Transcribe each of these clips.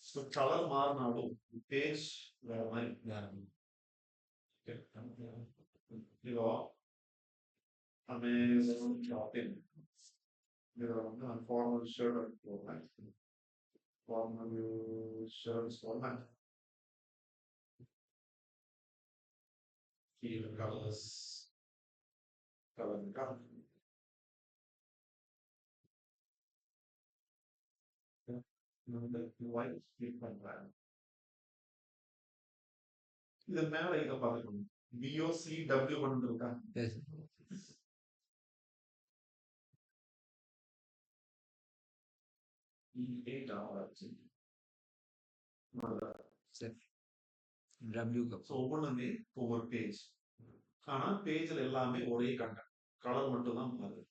So colour மாறினாலும் page வேற மாதிரி இதோ அமேசான் ஷாப்பிங் இதில் வந்து நான் ஃபார்மல் ஷர்ட் போடுறேன். ஃபார்மல் ஷர்ட்ஸ் போடுறேன். கீழே கலர்ஸ் கலர் ஒயிட் கிளிக் பண்றேன். இது மேல இதை பார்க்கணும். BOCW பண்ணிருக்கா ஒவ்வொன்றுமே ஒவ்வொரு பேஜ். ஆனா பேஜ்ல எல்லாமே ஒரே கண்டென்ட், கலர் மட்டும் தான் மாறுது.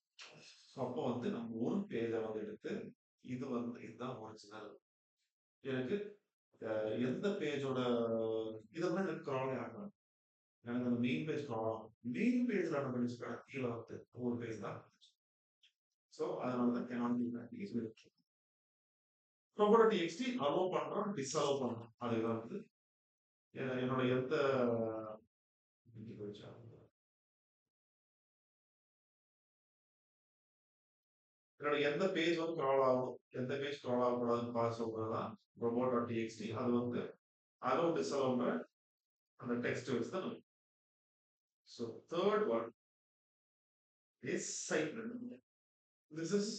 அப்போ வந்து நம்ம ஒரு பேஜை வந்து எடுத்து இது வந்து இதுதான் ஒரிஜினல். எனக்கு எந்த பேஜோட இதெல்லாம் எனக்கு க்ராலே ஆகலாம். எனக்கு அந்த மெயின் பேஜ் க்ரால் ஆகும். மெயின் பேஜ்ல என்ன பண்ணிச்சுக்கா கீழே வந்து ஒரு பேஜ் தான். ஸோ அதனால தான் கேனான் இருக்கு. roboto.txt அலோவ் பண்றோம், டிஸ்அலோவ் பண்றோம். அதுதான் வந்து என்னோட எந்த என்னோட எந்த பேஜ் வந்து க்ரால் ஆகும், எந்த பேஜ் க்ரால் ஆகக்கூடாதுன்னு பார்த்து சொல்றதுதான் roboto.txt. அது வந்து அலோவ் டிஸ்அலோவ்ன்ற அந்த டெக்ஸ்ட் வச்சு தான். So third one is sitemap. This is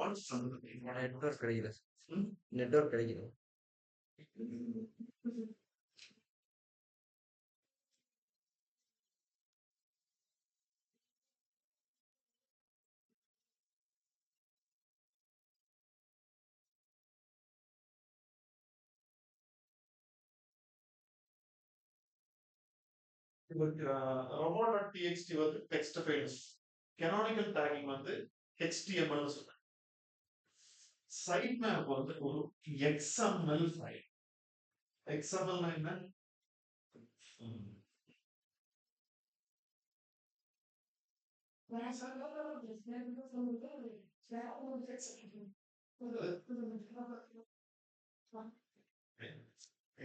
one something. Network கிடைக்குது. நெட்வொர்க் கிடைக்குது. roboto.txt வந்து டெக்ஸ்ட் ஃபைல்ஸ். canonical tagging வந்து HTML சொல்றேன். சைட் மேப் வந்து ஒரு XML ஃபைல். XML னா என்ன?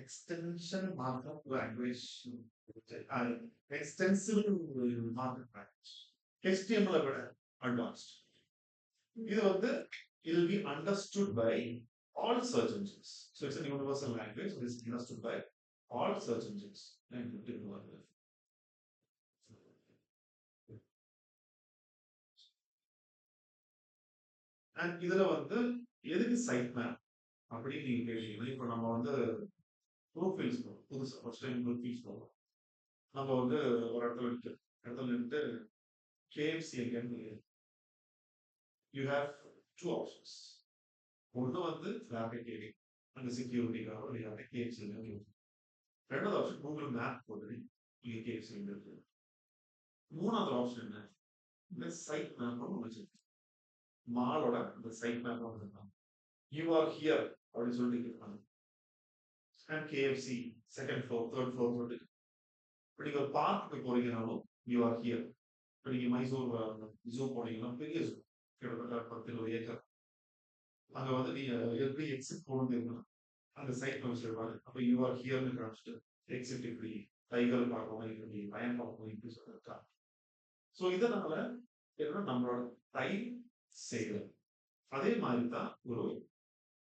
Extension markup language. Extensive markup language. HTML விட advanced. இது வந்து it will be understood by all search engines. So it's a universal language. It is understood by all search engines. And இதுல வந்து எதுக்கு side map அப்படின்னு நீங்க கேட்டீங்கன்னா, இப்போ நம்ம வந்து ப்ரூஃபைல்ஸ் போகும் புதுசாக ஃபர்ஸ்ட் டைம் ப்ரூஃபைல்ஸ் போகும். நம்ம வந்து ஒரு இடத்துல நின்று KFC எங்கன்னு யூ ஹேவ் டூ ஆப்ஷன்ஸ். ஒன்று வந்து டிராஃபிக் ஏரிங் அங்கே செக்யூரிட்டிக்காக நீங்கள் KFC எங்கன்னு. ரெண்டாவது ஆப்ஷன் கூகுள் மேப் போட்டு நீங்கள் KFC எங்க இருக்கு. மூணாவது ஆப்ஷன் என்ன, இந்த சைட் மேப் வச்சிருக்கேன். மாலோட இந்த சைட் மேப் வச்சிருக்காங்க. யூ ஆர் ஹியர் அப்படின்னு சொல்லிட்டு கேட்பாங்க. And KFC second floor third floor சொல்லிட்டு. இப்போ நீங்கள் ஒரு பார்க்கு போறீங்கனாலும் யூ ஆர் ஹியர். இப்போ நீங்கள் மைசூர் ஜூ போனீங்கன்னா பெரிய ஜூ, கிட்டத்தட்ட 10-20 ஏக்கர். அங்கே வந்து நீங்கள் எப்படி எக்ஸிட் போகணும்னு இருக்கணும், அந்த சைட் வச்சிருப்பாங்க. அப்போ யூ ஆர் ஹியர்னு காமிச்சிட்டு எக்ஸிட் இப்படி டைகர் பார்க்கணும், இப்படி பயன் பார்க்கணும், இப்படி சொல்லியிருக்காங்க. ஸோ இதனால என்னன்னா நம்மளோட டைம் சேவ். அதே மாதிரி தான் ஒரு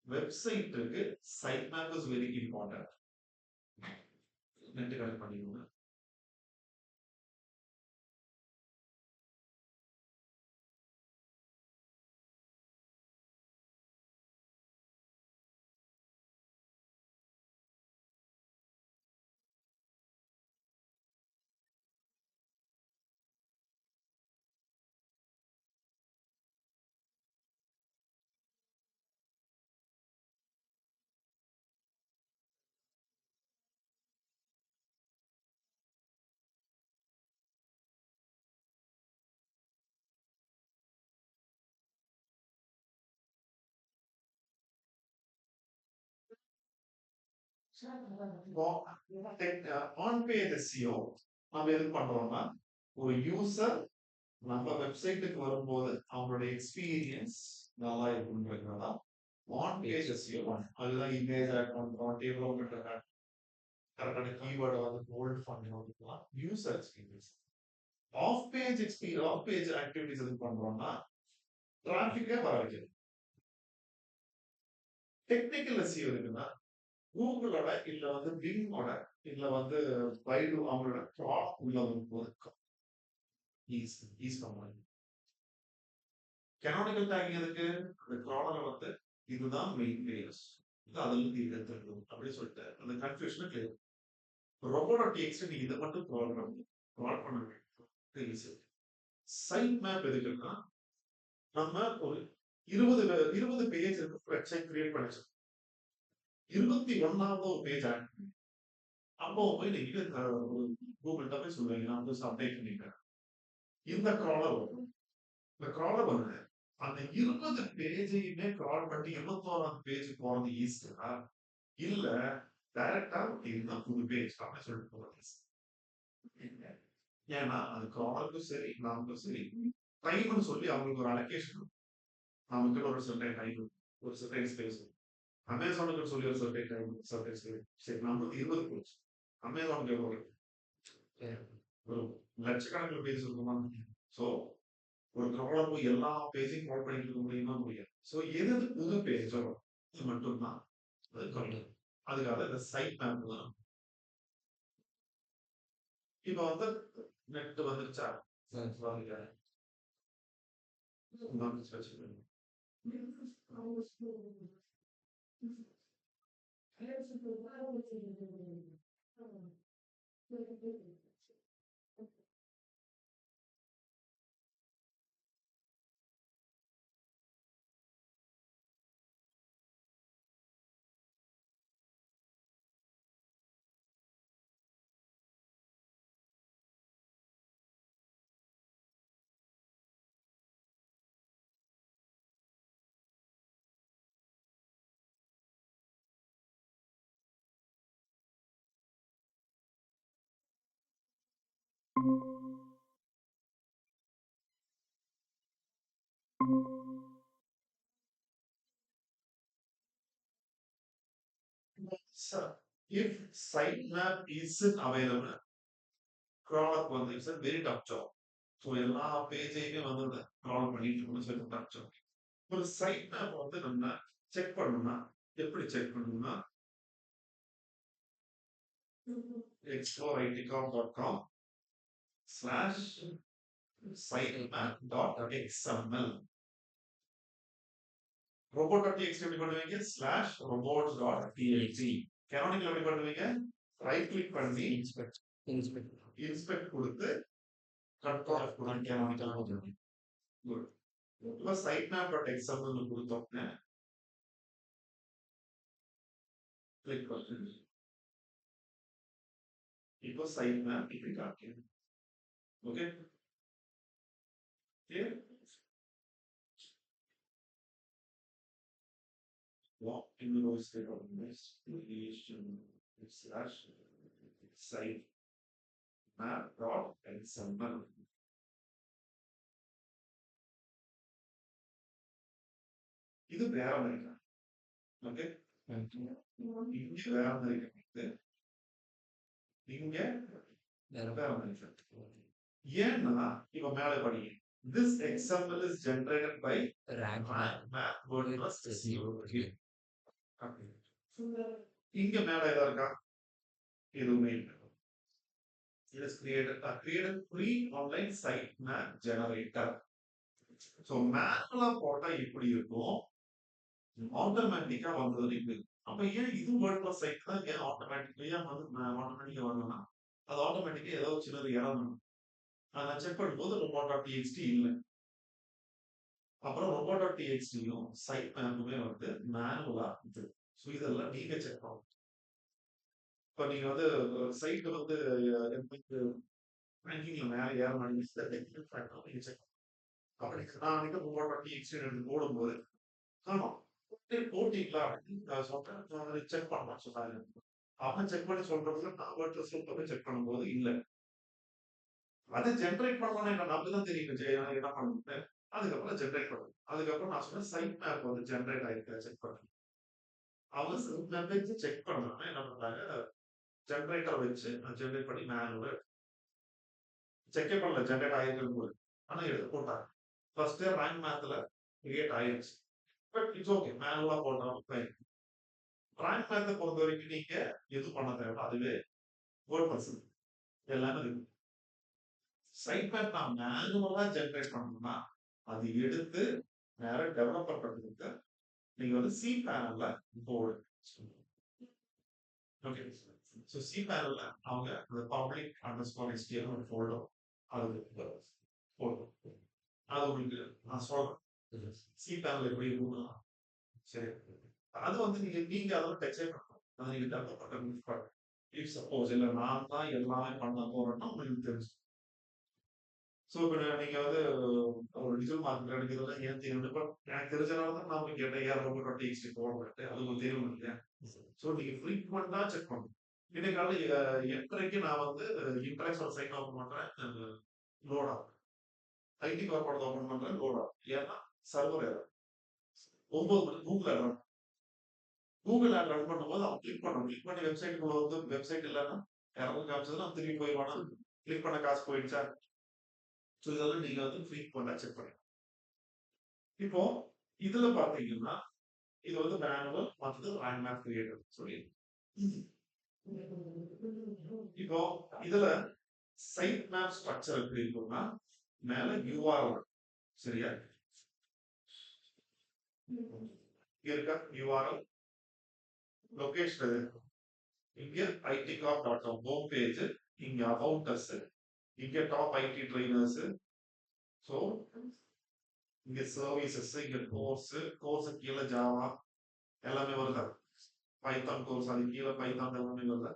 வெப்சைட்டுக்கு side map is very important. Net connect பண்ணிக்கோங்க. ஆன் பேஜ் SEO நம்ம எது பண்றோம்னா, ஒரு யூசர் நம்ம வெப்சைட்டுக்கு வரும்போது அவங்களோட எக்ஸ்பீரியன்ஸ் நல்லா இருக்குன்றதுனால ஆன் பேஜ் எஸ்இஓ அதுதான் இமேஜ் ஆட் பண்றோம், டெவலப்மெண்ட் கரெக்டான கீவேர்டை வந்து ஹோல்ட் பண்ணலாம், user experience. Off page activities எது பண்றோம்னா டிராபிக்கே வர வைக்கிறது. டெக்னிக்கல் எஸ்இஓ இருக்குன்னா கூகுளோட இல்ல வந்து பிங்கோட இல்ல வந்து பைடு அவங்களோட ப்ராடக்ட் உள்ள வரும்போது ஈஸ் பண்ணுவாங்க. கெனானிக்கல் டேக்கிங் எதுக்கு? அந்த க்ராலரை வந்து இதுதான் மெயின் லேயர்ஸ், இது அதுல இருந்து இது எடுத்துக்கணும் அப்படின்னு சொல்லிட்டு அந்த கன்ஃபியூஷனை கிளியர். ரொபோட் டிஎக்ஸ்டி நீங்க இதை மட்டும் க்ரால் பண்ண வேண்டும். சைட் மேப் எதுக்குன்னா நம்ம ஒரு 20 பேஜ் இருக்கு வெப்சைட் கிரியேட் பண்ணிச்சு, 21வது பேஜ் ஆட் பண்ணி அப்போ போய் நீங்க கூகுள்கிட்ட போய் சொல்லுவீங்க நான் வந்து அப்டேட் பண்ணிட்டேன், இந்த க்ராலர் வரும். இந்த க்ராலர் வந்து அந்த 20 பேஜையுமே க்ரால் பண்ணி 21வது பேஜ் போறது ஈஸியா இல்ல டைரக்டா இதுதான் புது பேஜ் அப்படின்னு சொல்லிட்டு போறது? ஏன்னா அது க்ராலருக்கும் சரி நமக்கும் சரி டைம்னு சொல்லி அவங்களுக்கு ஒரு அலோகேஷன், நமக்கு ஒரு சர்டைன் டைம், ஒரு சர்டைன் ஸ்பேஸ். அமேசானுக்கு சொல்லி ஒரு சர்டைன் டைம், சர்டைன் ஸ்பேஸ். சரி நம்மளுக்கு 20 பேஜ், அமேசானுக்கு எவ்வளவு ஒரு லட்சக்கணக்கில் பேஜ் இருக்குமா? ஸோ ஒரு க்ராலர் போய் எல்லா பேஜையும் க்ரால் பண்ணிட்டு இருக்க முடியுமா? முடியாது. ஸோ எது புது பேஜோ அது மட்டும்தான் அது கரெக்ட். அதுக்காக இந்த சைட் மேப் தான். இப்போ வந்து நெட் வந்துருச்சா? If sitemap isn't available, crawler வந்து it's a very tough job. So எல்லா பேஜையுமே வந்து க்ரால் பண்ணிட்டு இருக்கணும்னு சொல்லி tough job. ஒரு சைட் மேப் வந்து நம்ம செக் பண்ணணும்னா எப்படி செக் பண்ணணும்னா explore.itcom.com/sitemap.xml robot.txt எப்படி பண்ணுவீங்க /robots.txt canonical எப்படி பண்ணுவீங்க ரைட் கிளிக் பண்ணி இன்ஸ்பெக்ட் கொடுத்து கண்ட்ரோல் எஃப் கொடுத்து canonical கொடுங்க. குட். இப்போ sitemap.xml கொடுத்தோம்னா கிளிக் பண்ணுங்க. இப்போ sitemap இப்படி காட்டுது. Okay clear? Walk in the row state of this creation /sitemap.xml. இது வேற மாதிரி. ஓகே இங்க வேற மாதிரி இங்க வேற மாதிரி. ஏன்னா இப்ப மேல படிங்க this XML is generated by RankMap WordPress SEO. இங்க மேல ஏதா இருக்கா? எதுவுமே இல்லை. It is created free online sitemap generator. So மேப்ல போட்டா எப்படி இருக்கும் ஆட்டோமேட்டிக்கா வந்தது இப்படி. அப்ப ஏன் இது WordPress சைட் தான் ஏன் ஆட்டோமேட்டிக்கா வந்து ஆட்டோமேட்டிக்கா வரணும்னா அது ஆட்டோமேட்டிக்கா ஏதோ சின்னது இறங்கணும். நான் செக் பண்ணும்போது robot.txt இல்லை. அப்புறம் robot.txtயும் சைட் மேப்புமே வந்து மேனுவலா இருக்கு. ஸோ இதெல்லாம் நீங்க செக் பண்ணணும். இப்போ நீங்க வந்து சைட் வந்து ரேங்கிங்ல மேல ஏற மாட்டேங்குது நீங்க செக் அப்படி நான் வந்து robot.txt எடுத்து போடும்போது காணும் போட்டீங்களா அப்படின்னு சொல்றேன் செக் பண்ணலாம் சொன்னாங்க. அவன் செக் பண்ணி சொல்றதுல நான் WordPress செக் பண்ணும்போது இல்லை. அதை ஜென்ரேட் பண்ணணும் என்ன நமக்கு தான் தெரியும் என்ன பண்ணணும். அதுக்கப்புறம் ஜென்ரேட் பண்ணும். அதுக்கப்புறம் நான் சொன்னேன் சைட் மேப் வந்து ஜென்ரேட் ஆயிருக்கா செக் பண்ணுங்க. அவங்க சைட் மேப் வச்சு செக் பண்ணாம என்ன பண்றாங்க, ஜென்ரேட்டர் வச்சு ஜென்ரேட் பண்ணி மேனுவலா செக்கே பண்ணல ஜென்ரேட் ஆயிருக்குன்னு போது. ஆனா எடுத்து போட்டாங்க. ஃபர்ஸ்ட் ரேங்க் மேத்ல கிரியேட் ஆயிருச்சு. But it's okay. மேனுவலா போடுறோம். ரேங்க் மேத்த பொறுத்த வரைக்கும் நீங்க எது பண்ண தேவை அதுவே வேர்ட்பிரஸ் எல்லாமே இருக்கு. சைட் மேப் நான் மேனுவலா ஜென்ரேட் பண்ணணும்னா அது எடுத்து நேர டெவலப்பர் கொடுத்து நீங்க வந்து சி பேனல்ல போடு. ஓகே. ஸோ சி பேனல்ல அவங்க அந்த பப்ளிக் அண்டர்ஸ்கோர் HTML ஒரு ஃபோல்டர் அது போடும். அது உங்களுக்கு நான் சொல்றேன். சி பேனல் எப்படி இருக்கும்னா சரி. அது வந்து நீங்க அதோட டச்சே பண்ணணும். அதை நீங்க டெவலப்பர் யூஸ் பண்ணுங்க. இஃப் சப்போஸ் இல்ல நான் தான் எல்லாமே பண்ண போறேன்னா உங்களுக்கு தெரிஞ்சு. ஸோ இப்போ நீங்க வந்து ஒரு டிஜிட்டல் மார்க்கெட் எனக்கு இதெல்லாம் ஏன் தெரியும்? பட் எனக்கு தெரிஞ்சனால தான் நான் போய் கேட்டேன் ஏன் ரொம்ப TXT போடுறேன் அது உங்களுக்கு தெரியும் இல்லையா? ஸோ நீங்க ஃப்ரீக்வெண்டா செக் பண்ணணும். இன்னைக்கு காலையில் 8:30க்கு நான் வந்து இன்டராக்ஷன் சைட் ஓப்பன் பண்றேன் லோட் ஆகும். ஐடி கார்போர்ட் ஓப்பன் பண்றேன் லோட் ஆகும். ஏன்னா சர்வர் ஏறும். 9 மணிக்கு கூகுள் ஆட் ரன் பண்ணும்போது அவன் கிளிக் பண்ணணும். கிளிக் பண்ணி வெப்சைட்டுக்குள்ள வந்து வெப்சைட் இல்லைன்னா யாராவது காமிச்சதுன்னா திரும்பி போயிடுவானா கிளிக் பண்ண காசு போயிடுச்சா. ஸோ இதெல்லாம் நீங்க வந்து ஃப்ரீக்வெண்டா செக் பண்ணுங்க. இப்போ இதுல பாத்தீங்கன்னா இது வந்து மேனுவல் மற்றது ரேங்க் மேப் கிரியேட்டர் சொல்லி இப்போ இதுல சைட் மேப் ஸ்ட்ரக்சர் எப்படி இருக்கும்னா மேல URL சரியா இருக்கா URL லொகேஷன் இங்க itcorp.com ஹோம் பேஜ் இங்க அபவுட் அஸ் இங்க டாப் IT ட்ரெயினர்ஸ் ஸோ இங்க சர்வீசஸ் இங்க கோர்ஸ் கீழே ஜாவா எல்லாமே வருதா பைத்தான் கோர்ஸ் அது கீழே பைத்தான் எல்லாமே வருதா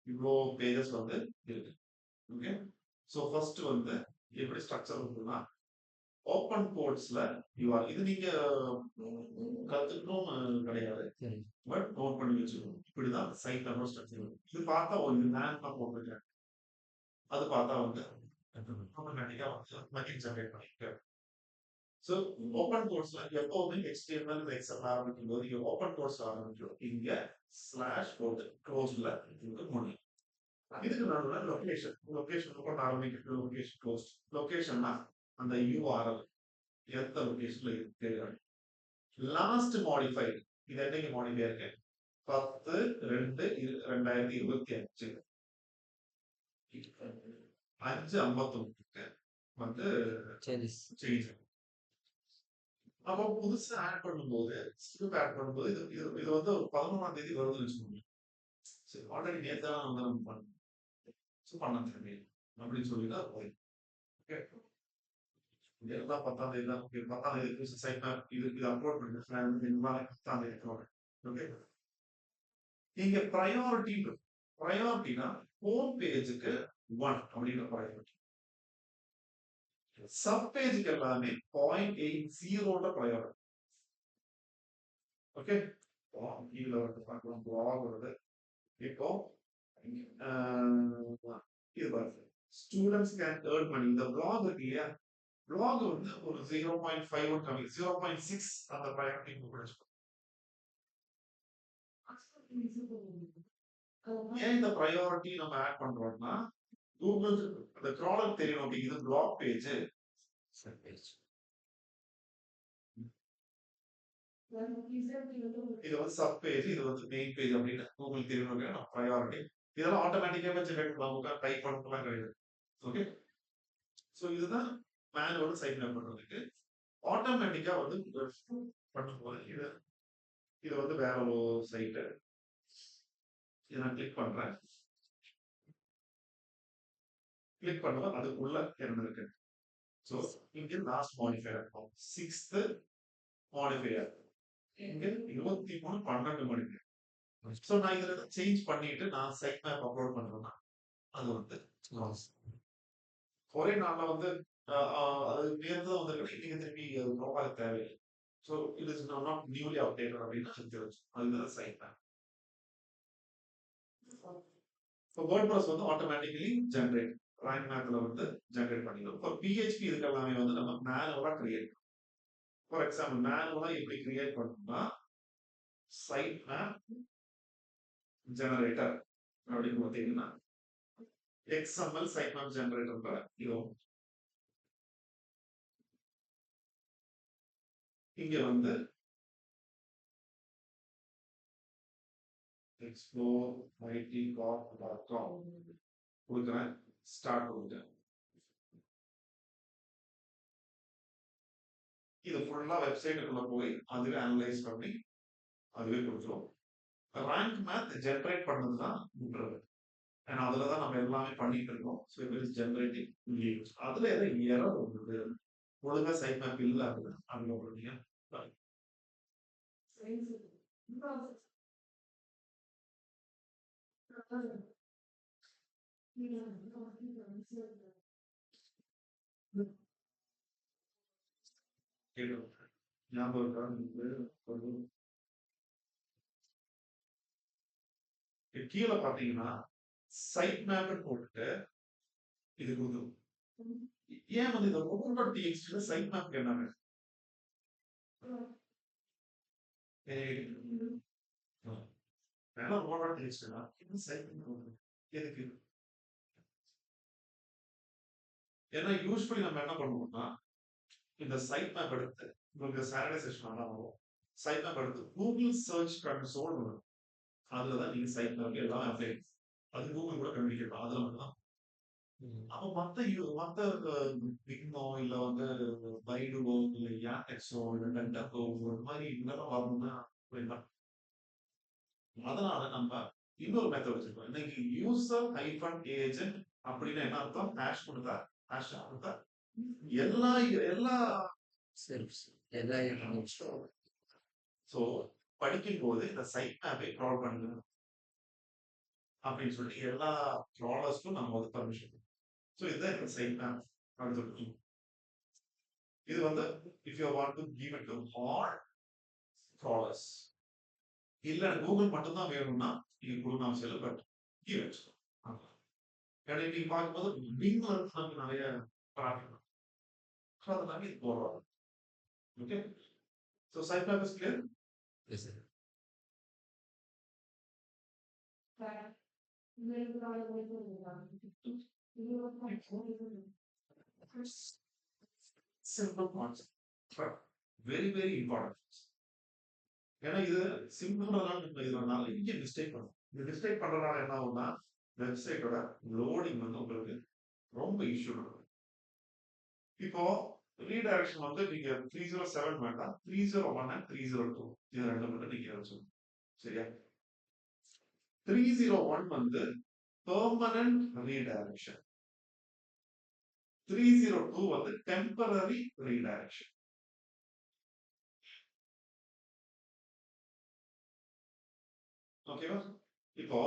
இவ்வளோ பேஜஸ் வந்து இருக்கு. ஓகே. ஸோ ஃபர்ஸ்ட் வந்து எப்படி ஸ்ட்ரக்சர் இருக்குன்னா ஓப்பன் கோட்ஸ்ல இது நீங்க கத்துக்கணும் கிடையாது. பட் நோட் பண்ணி வச்சுக்கணும். இப்படிதான் சைட் நம்பர் ஸ்ட்ரக்சர். இது பார்த்தா ஒரு மேன் தான் போட்டிருக்கேன். அது பார்த்தா வந்து ஆட்டோமேட்டிக்கா வந்து மெத்தட் ஜெனரேட் பண்ணிட்டு ஸோ ஓப்பன் கோர்ஸ்ல எப்பவுமே HTML எக்ஸல் ஆரம்பிக்கும் போது இங்க ஓப்பன் கோர்ஸ் ஆரம்பிக்கும். இங்க ஸ்லாஷ் போட்டு க்ளோஸ்ல முடியும். இதுக்கு நடுவில் லொகேஷன் போட்டு ஆரம்பிக்கிறது லொகேஷன் க்ளோஸ். லொகேஷன்னா அந்த URL எந்த லொகேஷன்ல இருக்கு. லாஸ்ட் மாடிஃபைடு இது என்னைக்கு மாடிஃபை இருக்கு 10/2/2025 5:59 வந்து சேஞ்ச். அப்போ புதுசா ஆட் பண்ணும்போது ஸ்கிரிப்ட் ஆட் பண்ணும்போது இது வந்து ஒரு 11ஆம் தேதி வருதுன்னு வச்சுக்கோங்க. சரி ஆல்ரெடி நேத்தான் வந்து நம்ம பண்ணோம். ஸோ பண்ண தெரியும் அப்படின்னு சொல்லிதான் போய் ஓகே. இதெல்லாம் 10ஆம் தேதி தான் 10ஆம் தேதி சைட் மேப் இது அப்லோட் பண்ணுங்க. 10ஆம் தேதி ஓகே. இங்க ப்ரையாரிட்டினா ஹோம் பேஜுக்கு 1 அப்படிங்கிற ப்ரையாரிட்டி. சப் பேஜுக்கு எல்லாமே 0.80 ப்ரையாரிட்டி. ஓகே. கீழே வந்து பார்க்கலாம் பிளாக் வருது. இப்போ இது பாருங்க ஸ்டூடெண்ட்ஸ் கேன் ஏர்ன் மணி. இந்த பிளாக் இருக்கு இல்லையா பிளாக் வந்து ஒரு 0.51 கம்மி 0.6 அந்த ப்ரையாரிட்டி கொடுக்கும். ஏன் இந்த ப்ரையாரிட்டி நம்ம ஆட் பண்றோம்னா கூகுள் அந்த க்ராலர் தெரியணும் அப்படிங்கிறது பிளாக் பேஜ் இது வந்து சப் பேஜ் இது வந்து மெயின் பேஜ் அப்படின்னு கூகுள் தெரியணும் ப்ரையாரிட்டி. இதெல்லாம் ஆட்டோமேட்டிக்காவே ஜெனரேட் பண்ணுவாங்க டைப் பண்ணலாம் கிடையாது. ஓகே. ஸோ இதுதான் மேனுவல் சைட் மேப் பண்றதுக்கு ஆட்டோமேட்டிக்கா வந்து பண்ணும்போது இது வந்து வேற ஒரு சைட்டு இதை நான் கிளிக் பண்றேன். கிளிக் பண்ணுவோம் அதுக்குள்ள என்ன இருக்கு. ஸோ இங்க லாஸ்ட் மாடிஃபையர் இருக்கும் 6th மாடிஃபையர் இங்க 23/12 மணிக்கு. ஸோ நான் இதுல சேஞ்ச் பண்ணிட்டு நான் சைட் மேப் அப்லோட் பண்றேன்னா அது வந்து ஒரே நாள்ல வந்து அது நேர்ந்து வந்திருக்கு. நீங்க திருப்பி ப்ரொஃபைல் தேவையில்லை. So it is not newly updated அப்படின்னு தெரிஞ்சு அதுதான் சைட் மேப். இப்போ வேர்ட்பிரஸ் வந்து ஆட்டோமேட்டிக்கலி ஜெனரேட் ரேங்க் மேப்ல வந்து ஜெனரேட் பண்ணிடும். இப்போ பிஹெச்பி இதுக்கெல்லாமே வந்து நம்ம மேனுவலா கிரியேட். ஃபார் எக்ஸாம்பிள் மேனுவலா எப்படி கிரியேட் பண்ணணும்னா சைட் மேப் ஜெனரேட்டர் அப்படின்னு பார்த்தீங்கன்னா எக்ஸ்எம்எல் சைட் மேப் ஜெனரேட்டர் இது இங்க வந்து explore itcorp.com கொடுக்குறேன், ஸ்டார்ட் கொடுக்குறேன். இது ஃபுல்லா வெப்சைட்டுக்குள்ள போய் அதுவே அனலைஸ் பண்ணி அதுவே கொடுத்துரும். ரேங்க் மேத் ஜென்ரேட் பண்ணது தான் விட்டுறது. ஏன்னா அதுல தான் நம்ம எல்லாமே பண்ணிட்டு இருக்கோம். So it is generating leaves. அதுல ஏதோ எரர் வருது, ஒழுங்கா சைட் மேப் இல்லை அப்படின்னு அங்க போறீங்க. ஞாபகம் இருக்கா? கீழே பாத்தீங்கன்னா சைட் மேப் போட்டுட்டு இது கொடுக்கும். ஏன் வந்து இந்த ஓவர் டிஎக்ஸ்டில சைட் மேப் என்ன ஓவர் டிஎக்ஸ்டினா இது சைட் மேப் எதுக்கு? ஏன்னா யூஸ்வலி நம்ம என்ன பண்ணுவோம்னா இந்த சைட் மேப் எடுத்து உங்களுக்கு சாட்டர்டே செஷன் தான் வரும். சைட் மேப் எடுத்து கூகுள் சர்ச் கன்சோல் வரும். அதுலதான் நீங்க சைட் மேப் எல்லாம் அப்ளை. அது கூகுள் கூட கம்யூனிகேட் அதுல மட்டும் தான். அப்ப மத்த பிக்னோ இல்ல வந்து பைடுவோ இல்ல யாட்டெக்ஸோ இல்ல டென்டக்கோ ஒரு மாதிரி இதெல்லாம் வரணும்னா வேண்டாம். அதனால நம்ம இன்னொரு மெத்தட் வச்சிருக்கோம். இன்னைக்கு யூசர் ஹைபன் ஏஜென்ட் அப்படின்னு என்ன அர்த்தம்? ஹேஷ் கொடுத்தா ஹேஷ் கொடுத்தா எல்லா எல்லா செல்ஃப்ஸ் எல்லா ஸோ படிக்கும் போது இந்த சைட் மேப்பை க்ரால் பண்ணுங்க அப்படின்னு சொல்லி எல்லா க்ராலர்ஸ்க்கும் நம்ம வந்து பர்மிஷன். ஸோ இதுதான் இந்த சைட் மேப் அப்படின்னு சொல்லி இது வந்து if you want to give it to all crawlers இல்ல கூகுள் மட்டும்தான் வேணும்னா நீங்க கொடுக்க அவசியம் இல்லை. But give it. ஏன்னா இன்னைக்கு பார்க்கும்போது பிங்ல இருந்து நமக்கு நிறைய டிராஃபிக் ஸோ அதெல்லாமே இது போடுறோம். Okay, so side map is clear. Yes sir. Simple concept, but very very important. ஏன்னா இது சிம்பிளான இதனால இங்கே மிஸ்டேக் பண்ணும். இந்த மிஸ்டேக் பண்றதுனால என்ன ஆகும்னா வெப்சைட்டோட லோடிங் வந்து உங்களுக்கு ரொம்ப இஷ்யூ இருக்கும். இப்போ ரீடைரக்ஷன் வந்து நீங்க 307 வேண்டாம், 301 and 302 இது ரெண்டு மட்டும் நீங்க வச்சுக்கணும். சரியா? 301 வந்து பெர்மனன்ட் ரீடைரக்ஷன், 302 வந்து டெம்பரரி ரீடைரக்ஷன். ஓகேவா? இப்போ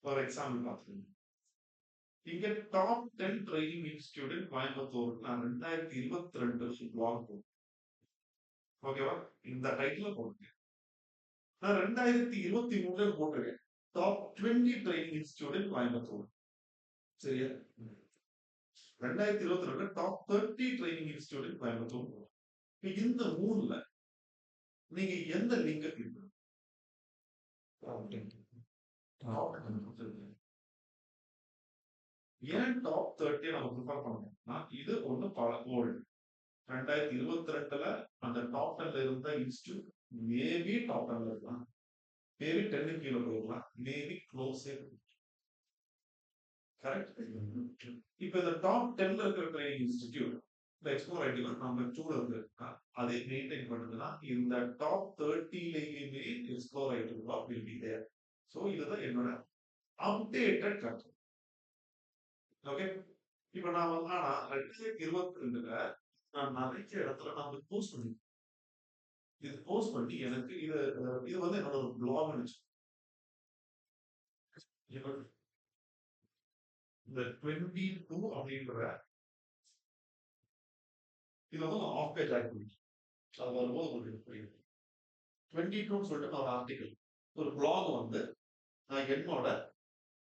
ஃபார் எக்ஸாம்பிள் பார்த்துக்கோங்க. இங்க டாப் 10 ட்ரைனிங் இன்ஸ்டிடியூட் கோயம்புத்தூர் நான் 2022 பிளாக் போட்டேன். ஓகேவா? இந்த டைட்டில் போட்டேன். நான் 2023 போட்டிருக்கேன் டாப் 20 ட்ரைனிங் இன்ஸ்டிடியூட் கோயம்புத்தூர். சரியா? 2022 டாப் 30 ட்ரைனிங் இன்ஸ்டிடியூட் கோயம்புத்தூர். இந்த மூணுல நீங்க எந்த லிங்க கிளிக் பண்ணுங்க? ஏன் டாப் 30 நம்ம ப்ரிஃபர் பண்ணோம்னா இது ஒண்ணு பல ஓல்டு. 2022ல அந்த டாப் 10ல இருந்த இன்ஸ்டிடியூட் மேபி டாப் 10ல இருக்கலாம், மேபி 10 கீழே போகலாம், மேபி க்ளோஸே கரெக்ட். இப்போ இந்த டாப் 10ல இருக்கிற ட்ரைனிங் இன்ஸ்டிடியூட் எக்ஸ்ப்ளோர் ஐடி நம்ம 2ல இருக்கு அதை மெயின்டைன் பண்ணுதுன்னா இந்த டாப் 30லயுமே explore ID will be there. So இதுதான் என்னோட அப்டேட்டட் கருத்து. ஓகே, இப்போ நான் வந்து ஆனா 2022ல நான் நிறைய இடத்துல நான் வந்து போஸ்ட் பண்ணி இது போஸ்ட் பண்ணி எனக்கு இது இது வந்து என்னோட ஒரு பிளாக் இருந்துச்சு. இந்த 22 அப்படின்ற இது வந்து ஆஃப் பேஜ் ஆக்டிவிட்டி அது வரும்போது உங்களுக்கு புரியும். 22 சொல்லிட்டு நான் ஒரு ஆர்டிகல் ஒரு பிளாக் வந்து நான் என்னோட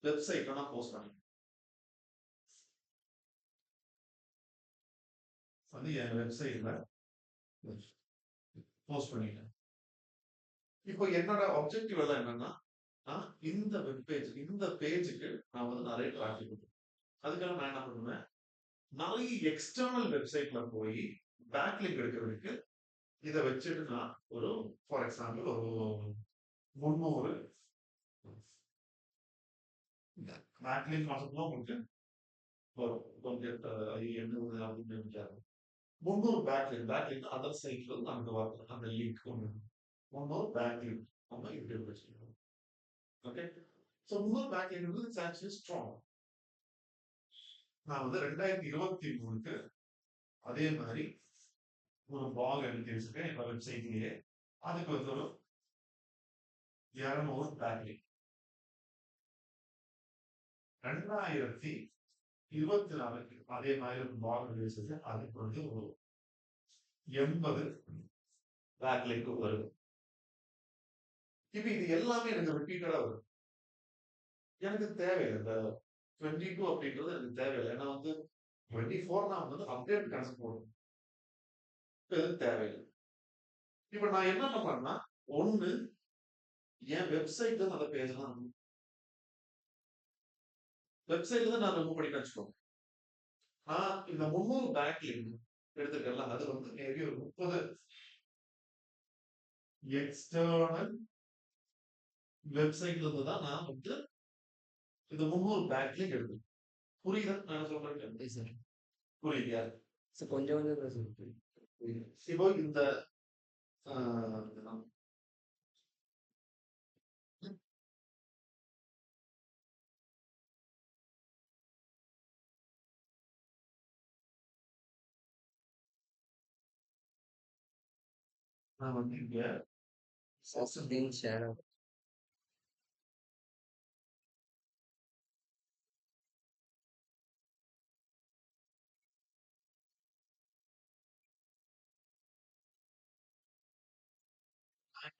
வெப்சைட்ல நான் போஸ்ட் பண்ணேன். வந்து என் வெப்சைட்ல போஸ்ட் பண்ணிட்டேன். இப்போ என்னோட ஆப்ஜெக்டிவ் எல்லாம் என்னன்னா, இந்த வெப் பேஜ் இந்த பேஜுக்கு நான் வந்து நிறைய டிராஃபிக் கொடுப்பேன். அதுக்காக நான் என்ன பண்ணுவேன், நிறைய எக்ஸ்டர்னல் வெப்சைட்ல போய் பேக்லிங்க் எடுக்கிறதுக்கு இதை வச்சுட்டு நான் ஒரு ஃபார் எக்ஸாம்பிள் ஒரு 300 பேக்லிங்க் கான்செப்ட்லாம் உங்களுக்கு வரும். கொஞ்சம் என்ன அப்படின்னு நினைக்காது. 300 பேக்லிங்க் அதர் சைட்ல நமக்கு வரும் அந்த லிங்க் ஒன்று 300 பேக்லிங்க் நம்ம இப்படி வச்சுக்கணும். ஓகே, ஸோ 300 பேக்லிங்க் வந்து இட்ஸ் ஆக்சுவலி ஸ்ட்ராங். நான் வந்து 2023க்கு அதே மாதிரி ஒரு பிளாக் எழுதி வச்சிருக்கேன் என்னோட வெப்சைட்லயே. அதுக்கு வந்து ஒரு 200 பேக்லிங்க். 2024க்கு அதே மாதிரி ஒரு பிளாக் எழுதி வச்சிருக்கேன். அதுக்கு வந்து ஒரு 80 பேக்லிங்க் வரும். இப்ப இது எல்லாமே எனக்கு ரிப்பீட்டடா வரும். எனக்கு தேவையில்லை இந்த 22 அப்படின்றது எனக்கு தேவையில்லை. ஏன்னா வந்து 24 நான் வந்து அப்டேட் கான்செப்ட் போடணும். இது தேவையில்லை. இப்ப நான் என்ன பண்றேன்னா, ஒண்ணு என் வெப்சைட்ல அந்த பேஜ்லாம் வெப்சைட்ல தான் நான் ரிமூவ் பண்ணி வச்சுக்கோங்க. நான் இந்த 300 பேக்லிங்க் எடுத்துக்கல, அது வந்து மேபி ஒரு 30 எக்ஸ்டர்னல் வெப்சைட்ல இருந்து தான் நான் வந்து இந்த 300 பேக்லிங்க் எடுப்பேன். புரியுதா நான் சொல்றேன்? புரியுதா? கொஞ்சம் கொஞ்சம் இப்போ இந்த நான் வந்து இங்க ஷேர்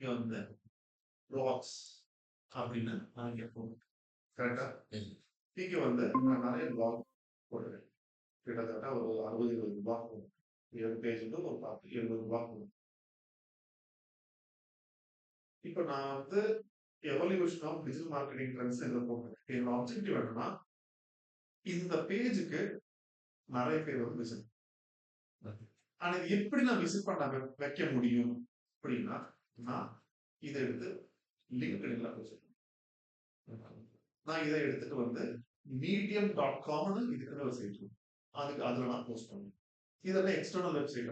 இங்க வந்து பிளாக்ஸ் அப்படின்னு நான் இங்க போடுறேன். கரெக்டா? இங்க வந்து நான் நிறைய பிளாக் போடுறேன். கிட்டத்தட்ட ஒரு 60-70 பிளாக் போடுறேன். 7 பேஜுக்கு ஒரு 70 பிளாக் போடுறேன். இப்ப நான் வந்து evolution of digital marketing trends இதில் போடுறேன். என்னோட ஆப்ஜெக்டிவ் என்னன்னா, இந்த பேஜுக்கு நிறைய பேர் வந்து விசிட். ஆனா இது எப்படி நான் விசிட் பண்ண வைக்க முடியும் அப்படின்னா, நான் இதை எடுத்து லிங்க்டின்ல போஸ்ட். நான் இதை எடுத்துட்டு வந்து medium.com இதுக்குன்னு ஒரு சைட் அதுக்கு அதுல நான் போஸ்ட் பண்ணுவேன். இதெல்லாம் எக்ஸ்டர்னல் வெப்சைட்.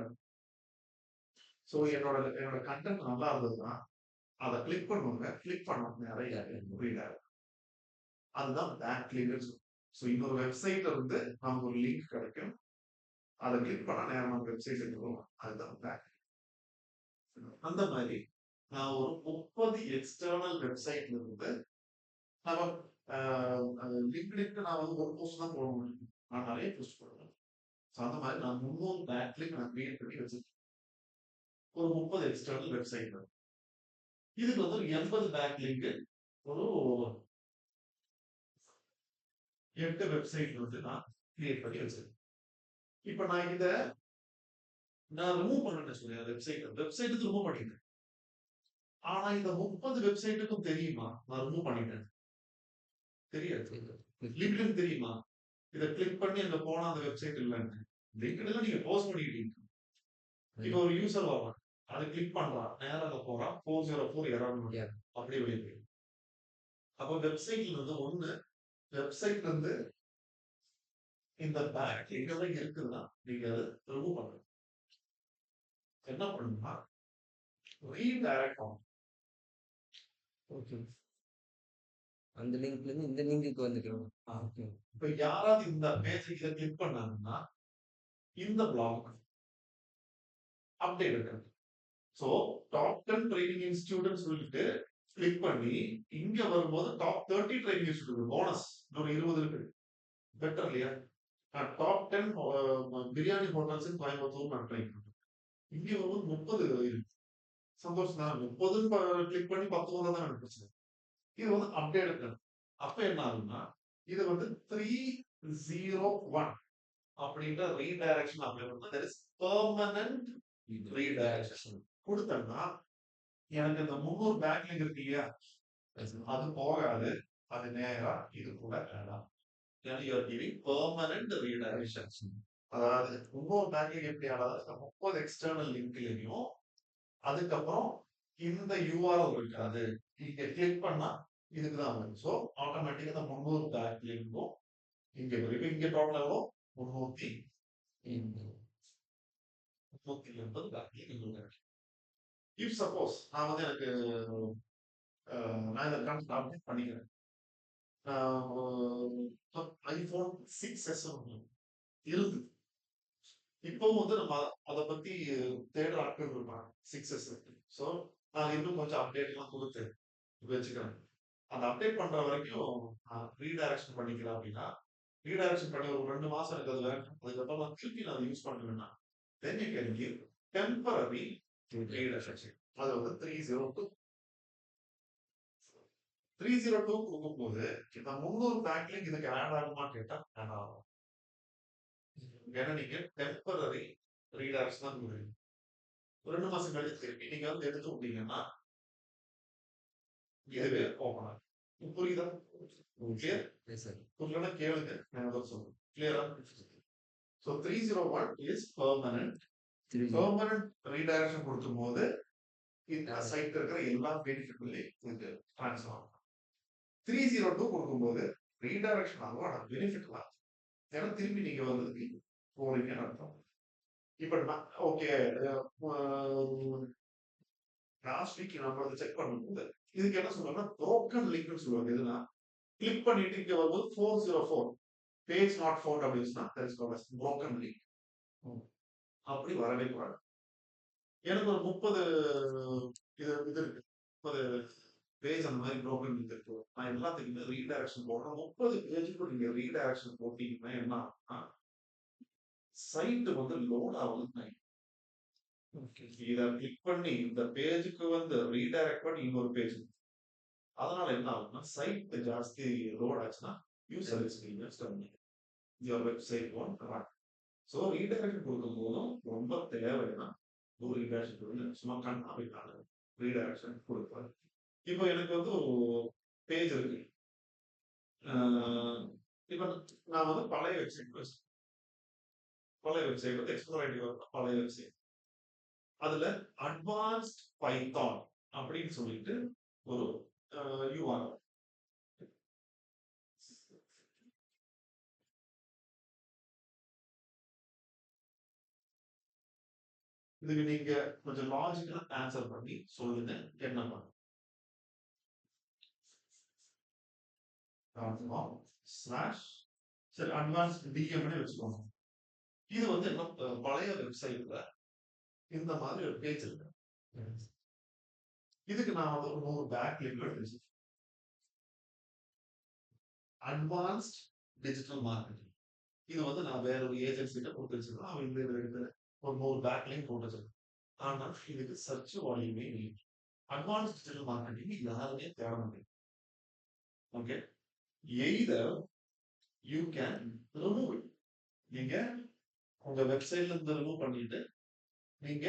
ஸோ என்னோட கண்டென்ட் நல்லா இருந்ததுன்னா அதை கிளிக் பண்ணுவாங்க. கிளிக் பண்ண நிறைய புரியல, அதுதான் பேக் லிங்க். ஸோ இன்னொரு வெப்சைட்ல இருந்து நமக்கு ஒரு லிங்க் கிடைக்கும். அதை கிளிக் பண்ணா நேரம் நம்ம வெப்சைட்டுக்கு போவோம். அதுதான் பேக். அந்த மாதிரி நான் ஒரு 30 எக்ஸ்டர்னல் வெப்சைட்ல இருந்து நம்ம லிங்க்டின்க்கு நான் வந்து ஒரு போஸ்ட் தான் போட முடியும். நான் நிறைய போஸ்ட் போடுவேன். ஸோ அந்த மாதிரி நான் 300 பேக்லிங்க் நான் கிரியேட் பண்ணி வச்சிருக்கேன். ஒரு 30 எக்ஸ்டர்னல் வெப்சைட். இதுக்கு வந்து ஒரு 80 பேக்லிங்க் ஒரு 8 வெப்சைட் வந்து நான் கிரியேட் பண்ணி வச்சிருக்கேன். இப்ப நான் இதை ரிமூவ் பண்ணேன்னு சொல்லுங்க. வெப்சைட்டுக்கு ரிமூவ் பண்ணிட்டேன். ஆனா இந்த 30 வெப்சைட்டுக்கும் தெரியுமா நான் ரிமூவ் பண்ணிட்டேன்? தெரியாது. லிங்க்டின் தெரியுமா இதை கிளிக் பண்ணி அங்க போனா அந்த வெப்சைட் இல்லைன்னு? லிங்க்டின்ல நீங்க போஸ்ட் பண்ணிட்டீங்க. இப்போ ஒரு யூசர் வரான், அதை கிளிக் பண்றான், நேராக போறான், 404 எரர் அப்படியே வெளியே போயிடும். அப்போ வெப்சைட்ல இருந்து ஒண்ணு வெப்சைட்ல இருந்து இந்த பேக் எங்கெல்லாம் இருக்குதுன்னா நீங்க அதை ரிமூவ் பண்ணணும். என்ன பண்ணணும்னா ரீடைரக்ட் ஆகும். ஓகே, அந்த லிங்க்ல இருந்து இந்த லிங்க்குக்கு வந்துக்கிறோம். இப்ப யாராவது இந்த பேஜ் இதை கிளிக் பண்ணாங்கன்னா இந்த பிளாக் அப்டேட் இருக்கு. ஸோ டாப் 10 ட்ரைனிங் இன்ஸ்டிடியூட்னு சொல்லிட்டு கிளிக் பண்ணி இங்க வரும்போது டாப் 30 ட்ரைனிங் இன்ஸ்டிடியூட் போனஸ் ஒரு 20 இருக்கு. பெட்டர் இல்லையா? டாப் 10 பிரியாணி ஹோட்டல்ஸ் கோயம்புத்தூர் நான் ட்ரை பண்றேன். இங்க வரும்போது 30 இருக்கு. சந்தோஷம் தான். 30 கிளிக் பண்ணி 10 தான் எனக்கு பிரச்சனை. இது வந்து அப்டேட் இருக்கு. அப்ப என்ன ஆகுதுன்னா இது வந்து 301 அப்படின்ற ரீடைரக்ஷன் அப்ளை பண்ணா there is permanent ரீடைரக்ஷன் கொடுத்தேன்னா எனக்கு இந்த 300 பேக்லிங்க் இருக்கு இல்லையா அது போகாது. அது நேரா இது கூட வேண்டாம். ஏன்னா you are giving permanent redirection. அதாவது 300 பேக்லிங்க் எப்படி ஆடாது 30 எக்ஸ்டர்னல் லிங்க்லயும் அதுக்கப்புறம் இந்த URL இருக்காது. இங்க கிளிக் பண்ணா இதுக்கு தான் வரும். ஸோ ஆட்டோமேட்டிக்கா இந்த 300 பேக்லிங்கும் இங்க வரும். இப்போ இங்க டோட்டல் எவ்வளோ 380 பேக்லிங்க். இஃப் சப்போஸ் நான் வந்து எனக்கு நான் இந்த கணக்கு அப்டேட் பண்ணிக்கிறேன். ஐபோன் 6s இருக்கு. இப்பவும் வந்து நம்ம அதை பத்தி தேடுற ஆட்கள் இருப்பாங்க 6s. ஸோ நான் இன்னும் கொஞ்சம் அப்டேட் எல்லாம் கொடுத்து வச்சுக்கிறேன். அந்த அப்டேட் பண்ற வரைக்கும் ரீடைரக்ஷன் பண்ணிக்கிறேன் அப்படின்னா ரீடைரக்ஷன் பண்ணி ஒரு 2 மாசம் எனக்கு அது வேணும். அதுக்கப்புறம் நான் திருப்பி நான் அதை யூஸ் பண்ணுவேன்னா then you can give temporary redirection. அது வந்து 302 கொடுக்கும்போது இந்த 300 பேக்லிங்க் இதுக்கு ஆட் ஆகுமான்னு கேட்டா ஆட் ஆகும். ஏன்னா நீங்க டெம்பரரி ரீடைரக்ஷன் தான் கொடுக்குறீங்க. 2 மாசம் கழிச்சு திருப்பி நீங்க வந்து எடுத்து விட்டீங்கன்னா இதுவே ஓப்பன் ஆகும். புரியுதா? கிளியர்? புரியலன்னா கேளுங்க, நான் ஏதோ சொல்றேன். கிளியரா? So 301 is permanent. Permanent redirection கொடுக்கும்போது இந்த சைட் இருக்கிற எல்லா பெனிஃபிட்லையும் இது ட்ரான்ஸ்ஃபர் ஆகும். 302 கொடுக்கும்போது ரீடைரக்ஷன் ஆகும், ஆனால் பெனிஃபிட் தான். ஏன்னா திருப்பி நீங்க வந்து போறீங்கன்னு அர்த்தம். இப்ப ஓகே லாஸ்ட் வீக் நம்ம அதை செக் பண்ணும்போது இதுக்கு என்ன சொல்லுவாங்கன்னா ப்ரோக்கன் லிங்க்னு சொல்லுவாங்க. எதுனா கிளிக் பண்ணிட்டு இங்க வரும்போது 404 பேஜ் நாட் ஃபவுண்ட் அப்படின்னா that is called as broken link. அப்படி வரவே கூடாது. எனக்கு ஒரு 30 இது இருக்கு, 30 பேஜ் அந்த மாதிரி ப்ரோக்கன் லிங்க் இருக்கு. நான் எல்லாத்துக்குமே ரீடைரக்ஷன் போடுறேன். 30 பேஜுக்கு நீங்க ரீடைரக்ஷன் போட்டீங்கன்னா என்ன ஆகும்னா சைட் வந்து லோட் ஆகுது. இதை கிளிக் பண்ணி இந்த பேஜுக்கு வந்து ரீடைரக்ட் பண்ணி இன்னொரு பேஜ். அதனால என்ன ஆகும்னா சைட் ஜாஸ்தி லோட் ஆச்சுன்னா யூசர் எக்ஸ்பீரியன்ஸ் கம்மி. Your website one run. So redirection கொடுக்கும் போதும் ரொம்ப தேவைன்னா ஒரு ரீடைரக்ஷன் கொடுங்க. சும்மா கண்ணாபிக்கான ரீடைரக்ஷன் கொடுப்பாரு. இப்போ எனக்கு வந்து ஒரு பேஜ் இருக்கு. இப்போ நான் வந்து பழைய வெப்சைட் வந்து எக்ஸ்ப்ளோர் ஐடி பழைய வெப்சைட். அதுல அட்வான்ஸ்ட் பைத்தான் அப்படின்னு சொல்லிட்டு ஒரு URL. இதுக்கு நீங்க கொஞ்சம் லாஜிக்கலா ஆன்சர் பண்ணி சொல்லுங்க என்ன பண்ணும். சரி அட்வான்ஸ் டிஎம்னே வச்சுக்கோங்க. இது வந்து என்ன பழைய வெப்சைட்ல இந்த மாதிரி ஒரு பேஜ் இருக்கு. இதுக்கு நான் வந்து ஒரு 100 பேக் லிங்க் எடுத்து அட்வான்ஸ்ட் டிஜிட்டல் மார்க்கெட்டிங். இது வந்து நான் வேற ஒரு ஏஜென்சிட்ட கொடுத்து வச்சிருக்கேன். அவன் இந்த இடத்துல ஒரு 100 பேக் லிங்க் போட்டு வச்சிருக்கேன். ஆனா இதுக்கு சர்ச் வால்யூமே இல்லை. அட்வான்ஸ் டிஜிட்டல் மார்க்கெட்டிங் யாருமே தேட முடியும். Okay, either you can remove it. நீங்க உங்க வெப்சைட்ல இருந்து ரிமூவ் பண்ணிட்டு நீங்க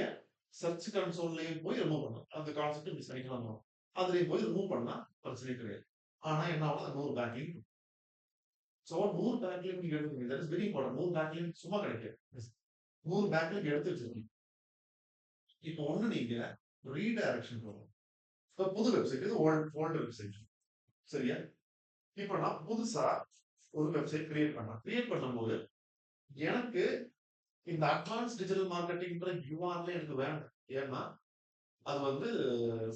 சர்ச் கன்சோல்லையும் போய் ரிமூவ் பண்ணலாம். அந்த கான்செப்ட் மிஸ் பண்ணிக்கலாம். அதுலயும் போய் ரிமூவ் பண்ணா பிரச்சனை கிடையாது. ஆனா என்ன ஆகும், 100 பேக்லிங்க். ஸோ 100 பேக்லிங்க் நீங்க எடுத்துக்கீங்க. That is very important. 100 backlink சும்மா கிடைக்காது. 100 பேக்லிங்க் எடுத்து வச்சிருக்கீங்க. இப்போ ஒண்ணு நீங்க ரீடைரக்ஷன் போகணும். இப்போ புது வெப்சைட், இது ஓல்டு வெப்சைட். சரியா? இப்போ நான் புதுசா ஒரு வெப்சைட் கிரியேட் பண்ணலாம். கிரியேட் பண்ணும்போது எனக்கு இந்த அட்வான்ஸ் டிஜிட்டல் மார்க்கெட்டிங்ன்ற URL எனக்கு வேண்டாம். ஏன்னா அது வந்து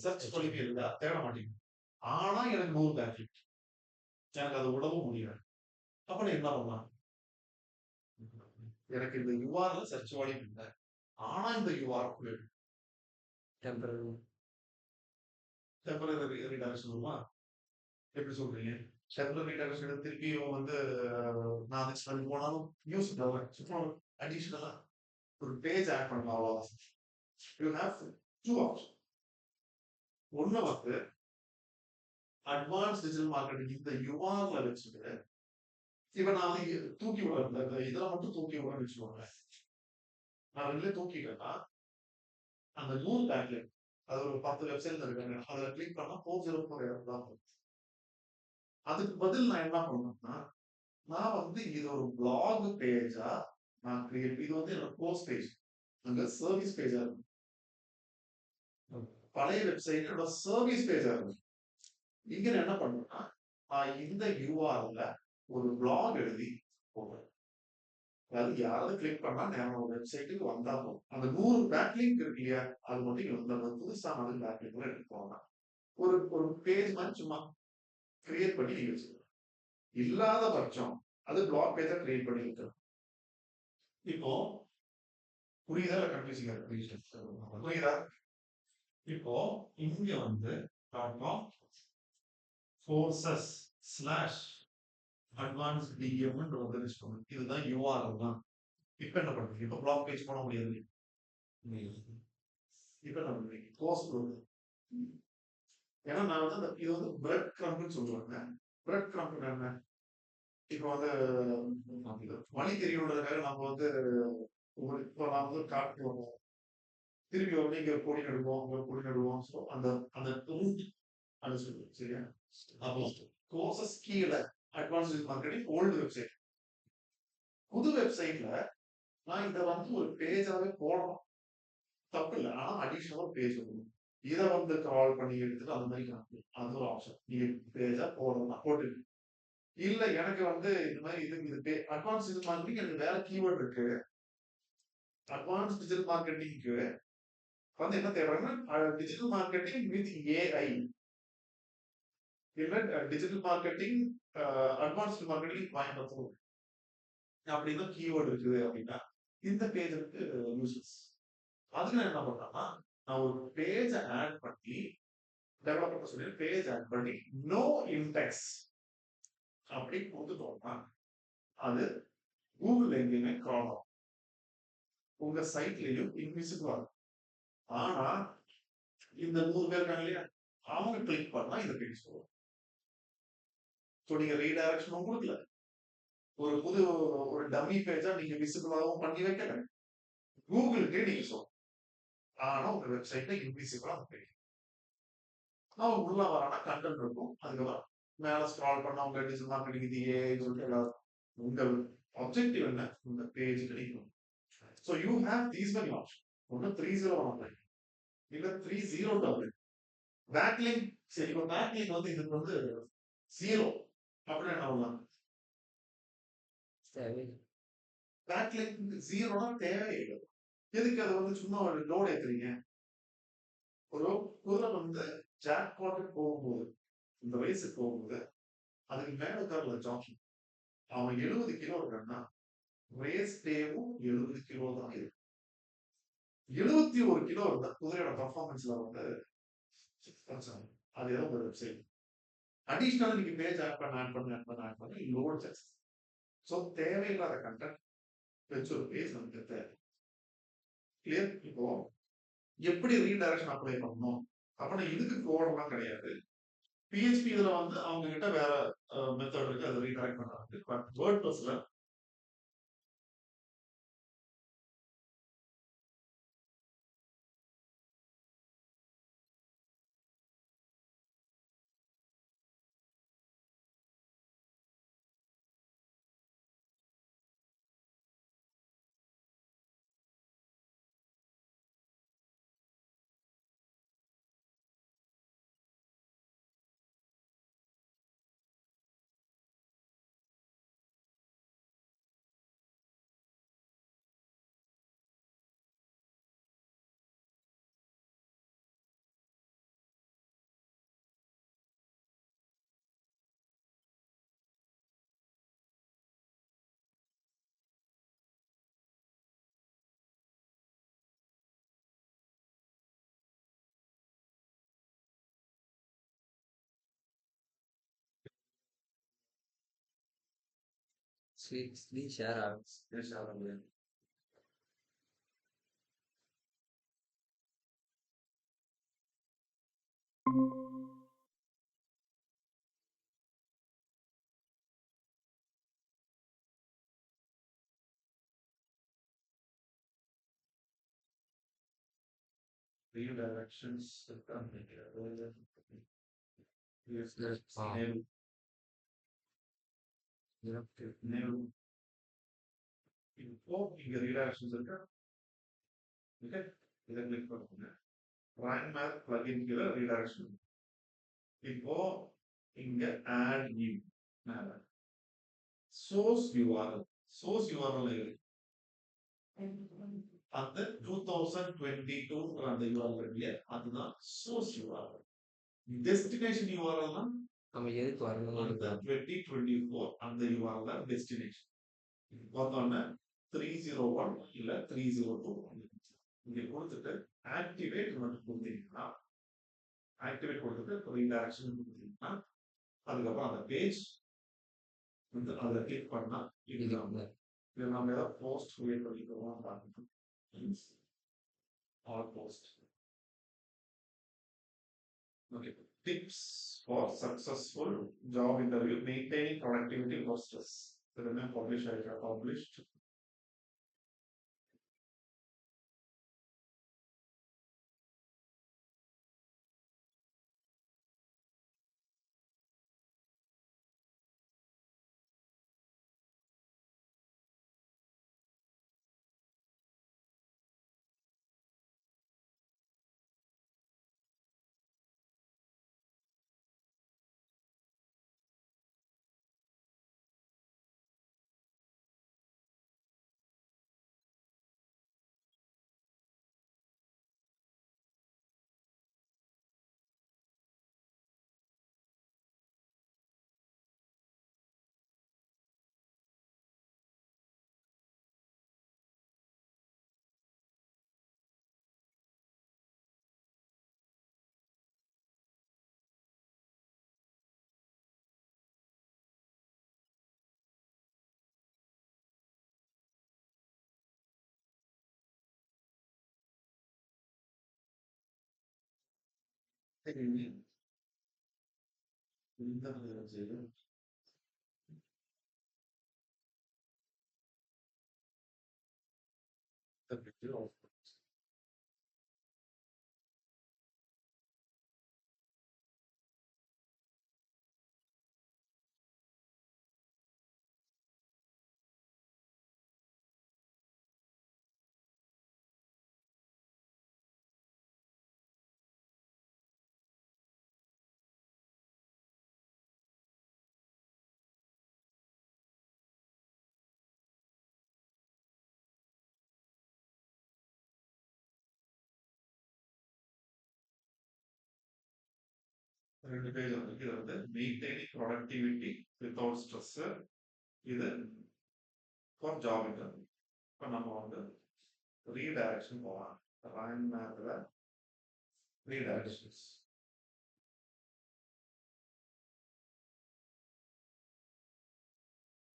சர்ச் பண்ணி இருந்தா தேட மாட்டேங்குது. ஆனா எனக்கு 100 பேக்லிங்க், எனக்கு அது உடவும் முடியாது. அப்ப நான் என்ன பண்ணலாம்? எனக்கு இந்த URL சர்ச் வால்யூம் இல்லை, ஆனா இந்த URL வேணும். டெம்பரரி ரீடைரக்ஷன் வருமா? எப்படி சொல்றீங்க? டெம்பரரி ரீடைரக்ஷன் திருப்பியும் வந்து நான் நெக்ஸ்ட் பண்ணி போனாலும் யூஸ் சும்மா அடிஷனலா ஒரு பேஜ் ஆட் பண்ணலாம். அவ்வளவுதான். You have 2 option. ஒண்ணு வந்து அட்வான்ஸ் டிஜிட்டல் மார்க்கெட்டிங் இந்த URL வச்சுட்டு இப்ப நான் வந்து தூக்கி விடுறேன், இதுல மட்டும் தூக்கி விடுறேன்னு வச்சுக்கோங்க. நான் ரெண்டுல தூக்கிட்டேன்னா அந்த 100 பேக்லிங்க் அது ஒரு 10 வெப்சைட்ல இருக்காங்க. அதுல கிளிக் பண்ணா 404 தான் வரும். அதுக்கு பதில் நான் என்ன பண்ணணும்னா, நான் வந்து இது ஒரு பிளாக் பேஜா நான் கிரியேட் இது வந்து என்னோட கோர்ஸ் பேஜ். அங்க சர்வீஸ் பேஜா இருக்கும். பழைய வெப்சைட்டோட சர்வீஸ் பேஜா இருக்கும். இங்க நான் என்ன பண்ணுவேன்னா, நான் இந்த யூஆர்எல்ல ஒரு பிளாக் எழுதி போடுறேன். அதாவது யாராவது கிளிக் பண்ணா நம்ம வெப்சைட்டுக்கு வந்தாலும் அந்த 100 பேக்லிங்க் இருக்கு இல்லையா, அது மட்டும் இங்க வந்துடும். புதுசா வந்து பேக்லிங்க் எடுத்து போவாங்க. ஒரு ஒரு பேஜ் மாதிரி சும்மா கிரியேட் பண்ணி நீங்க வச்சுக்கலாம். இல்லாத பட்சம் அது பிளாக் பேஜா கிரியேட் பண்ணி வைக்கணும். இப்போ புரியுதா இல்ல கன்ஃபியூசிங்கா இருக்கு? புரியுதா? இப்போ இங்க வந்து கோர்சஸ் ஸ்லாஷ் அட்வான்ஸ் டிஎம் இதுதான் யூஆர்எல் தான். இப்ப என்ன பண்றீங்க? இப்ப பிளாக் பேஜ் பண்ண முடியாது. இப்ப என்ன பண்றீங்க? கோர்ஸ் ஏன்னா நான் வந்து இது வந்து பிரெட் கிரம்ப்னு சொல்லுவாங்க. பிரெட் கிரம்ப் என்ன? இப்போ வந்து வழி தெரியணுன்றதுக்காக நம்ம வந்து இப்போ நான் வந்து காட்டு வருவோம். திருப்பி வந்து இங்க கொடி நடுவோம், ஒரு கொடி நடுவோம். ஸோ அந்த அந்த ரூட் அது சொல்லுவோம். சரியா? அப்போ கோர்சஸ் கீழே அட்வான்ஸ் மார்க்கெட்டிங் ஓல்டு வெப்சைட். புது வெப்சைட்ல நான் இதை வந்து ஒரு பேஜாவே போடணும். தப்பு இல்லை. ஆனா அடிஷனலா பேஜ் வரணும். இதை வந்து கால் பண்ணி எடுத்துட்டு அந்த மாதிரி அது ஒரு ஆப்ஷன். நீங்க பேஜா போடணும் போட்டு இல்ல எனக்கு வந்து இந்த மாதிரி இது அட்வான்ஸ் டிஜிட்டல் மார்க்கெட்டிங் எனக்கு வேற கீவேர்ட் இருக்கு. அட்வான்ஸ் டிஜிட்டல் மார்க்கெட்டிங்க்கு வந்து என்ன தேடுறாங்கன்னா டிஜிட்டல் மார்க்கெட்டிங் வித் ஏஐ இல்ல டிஜிட்டல் மார்க்கெட்டிங் அட்வான்ஸ்டு மார்க்கெட்டிங் பயன்படுத்தணும் அப்படின்னு கீவேர்டு இருக்குது அப்படின்னா இந்த பேஜுக்கு யூசஸ். அதுக்கு நான் என்ன பண்றேன்னா நான் ஒரு பேஜை ஆட் பண்ணி டெவலப்பர் சொல்லி பேஜ் ஆட் பண்ணி நோ இன்டெக்ஸ் அப்படி கொடுத்துட்டோம்னா அது கூகுள் எங்கேயுமே கிரால் ஆகும். உங்க சைட்லயும் இன்விசிபிள் ஆகும். ஆனா இந்த 100 பேர் இருக்காங்க இல்லையா, அவங்க கிளிக் பண்ணா இந்த பேஜ் போகும். ஸோ நீங்க ரீடைரக்ஷனும் கொடுக்கல, ஒரு புது ஒரு டம்மி பேஜா நீங்க விசிபிளாகவும் பண்ணி வைக்கல, கூகுளுக்கே நீங்க சொல்லணும். ஆனா உங்க வெப்சைட்ல இன்விசிபிளா அந்த பேஜ் அவன் உள்ள வரானா கண்டென்ட் இருக்கும். அதுக்கப்புறம் மேல ஸ்க்ரால் பண்ணா உங்க டிஜிட்டல் மார்க்கெட்டிங் இது சொல்லிட்டு எல்லாரும் உங்க ஆப்ஜெக்டிவ் என்ன உங்க பேஜ் கிடைக்கும். So you have these many option. ஒன்று 301 இல்ல 302 பேக்லிங்க். சரி, இப்போ பேக்லிங்க் வந்து இதுக்கு வந்து 0 அப்படின்னு என்ன பண்ணலாம்? பேக்லிங்க் 0னா தேவையில்லை. எதுக்கு அதை வந்து சும்மா ஒரு லோட் ஏத்துறீங்க? ஒரு குதிரை வந்து ஜாக் பாட்டு போகும்போது இந்த வயசுக்கு போகும்போது அதுக்கு மேல உட்கார்ல ஜாக்கி அவன் 70 கிலோ இருக்கான்னா ரேஸ் டேவும் 70 கிலோ தான் இருக்கு. 71 கிலோ இருந்தா குதிரையோட பர்ஃபார்மன்ஸ்ல வந்து அது ஏதோ ஒரு வெப்சைட் அடிஷனல் நீங்க பேஜ் ஆட் பண்ணி லோட் சார்ஜ். ஸோ தேவையில்லாத கண்டென்ட் வச்சு ஒரு பேஜ் நமக்கு தேவை. கிளியர்? இப்போ எப்படி ரீடைரக்ஷன் அப்ளை பண்ணணும் அப்படின்னா இதுக்கு கோடெல்லாம் கிடையாது. பிஹெச்பி இதுல வந்து அவங்க கிட்ட வேற மெத்தட் இருக்கு, அதை ரீடைரக்ட் பண்றாங்க. பட் வேர்ட்பிரஸ்ல ஸ்க்ரீன் ஷேர் ஆகும். redirections yes, Ah. enable, enable info இங்க redirections இருக்கு. Okay, இதை click பண்ணுங்க. rank math plugin கீழே redirection இப்போ இங்க add new மேல source URL இருக்கு. அந்த 2022 அந்த URL இல்லையா அதுதான் source URL. destination URL னா நம்ம எதுக்கு வரணும் அந்த 2024 அந்த URL தான் destination. பார்த்தோன்னா 301 இல்ல 302 இங்க கொடுத்துட்டு ஆக்டிவேட் மட்டும் கொடுத்தீங்கன்னா ஆக்டிவேட் கொடுத்துட்டு ரீடைரக்ஷன் கொடுத்தீங்கன்னா அதுக்கப்புறம் அந்த பேஜ் வந்து அதை கிளிக் பண்ணா இது நம்ம ஏதாவது போஸ்ட் கிரியேட் பண்ணிக்கிறோம் பார்க்கணும். All post okay tips for successful job interview maintaining productivity for stress இதுமே பப்ளிஷ் ஆகிருக்கா பப்ளிஷ்ட் இந்த picture of ரெண்டு பேஜ் வந்து இது வந்து மெயின்டைனிங் ப்ரொடக்டிவிட்டி வித்தவுட் ஸ்ட்ரெஸ் இது ஃபார் ஜாப் இன்டர்வியூ. இப்போ நம்ம வந்து ரீடைரக்ஷன் போகலாம். ரேங்க் மேத்தில் ரீடைரக்ஷன்ஸ்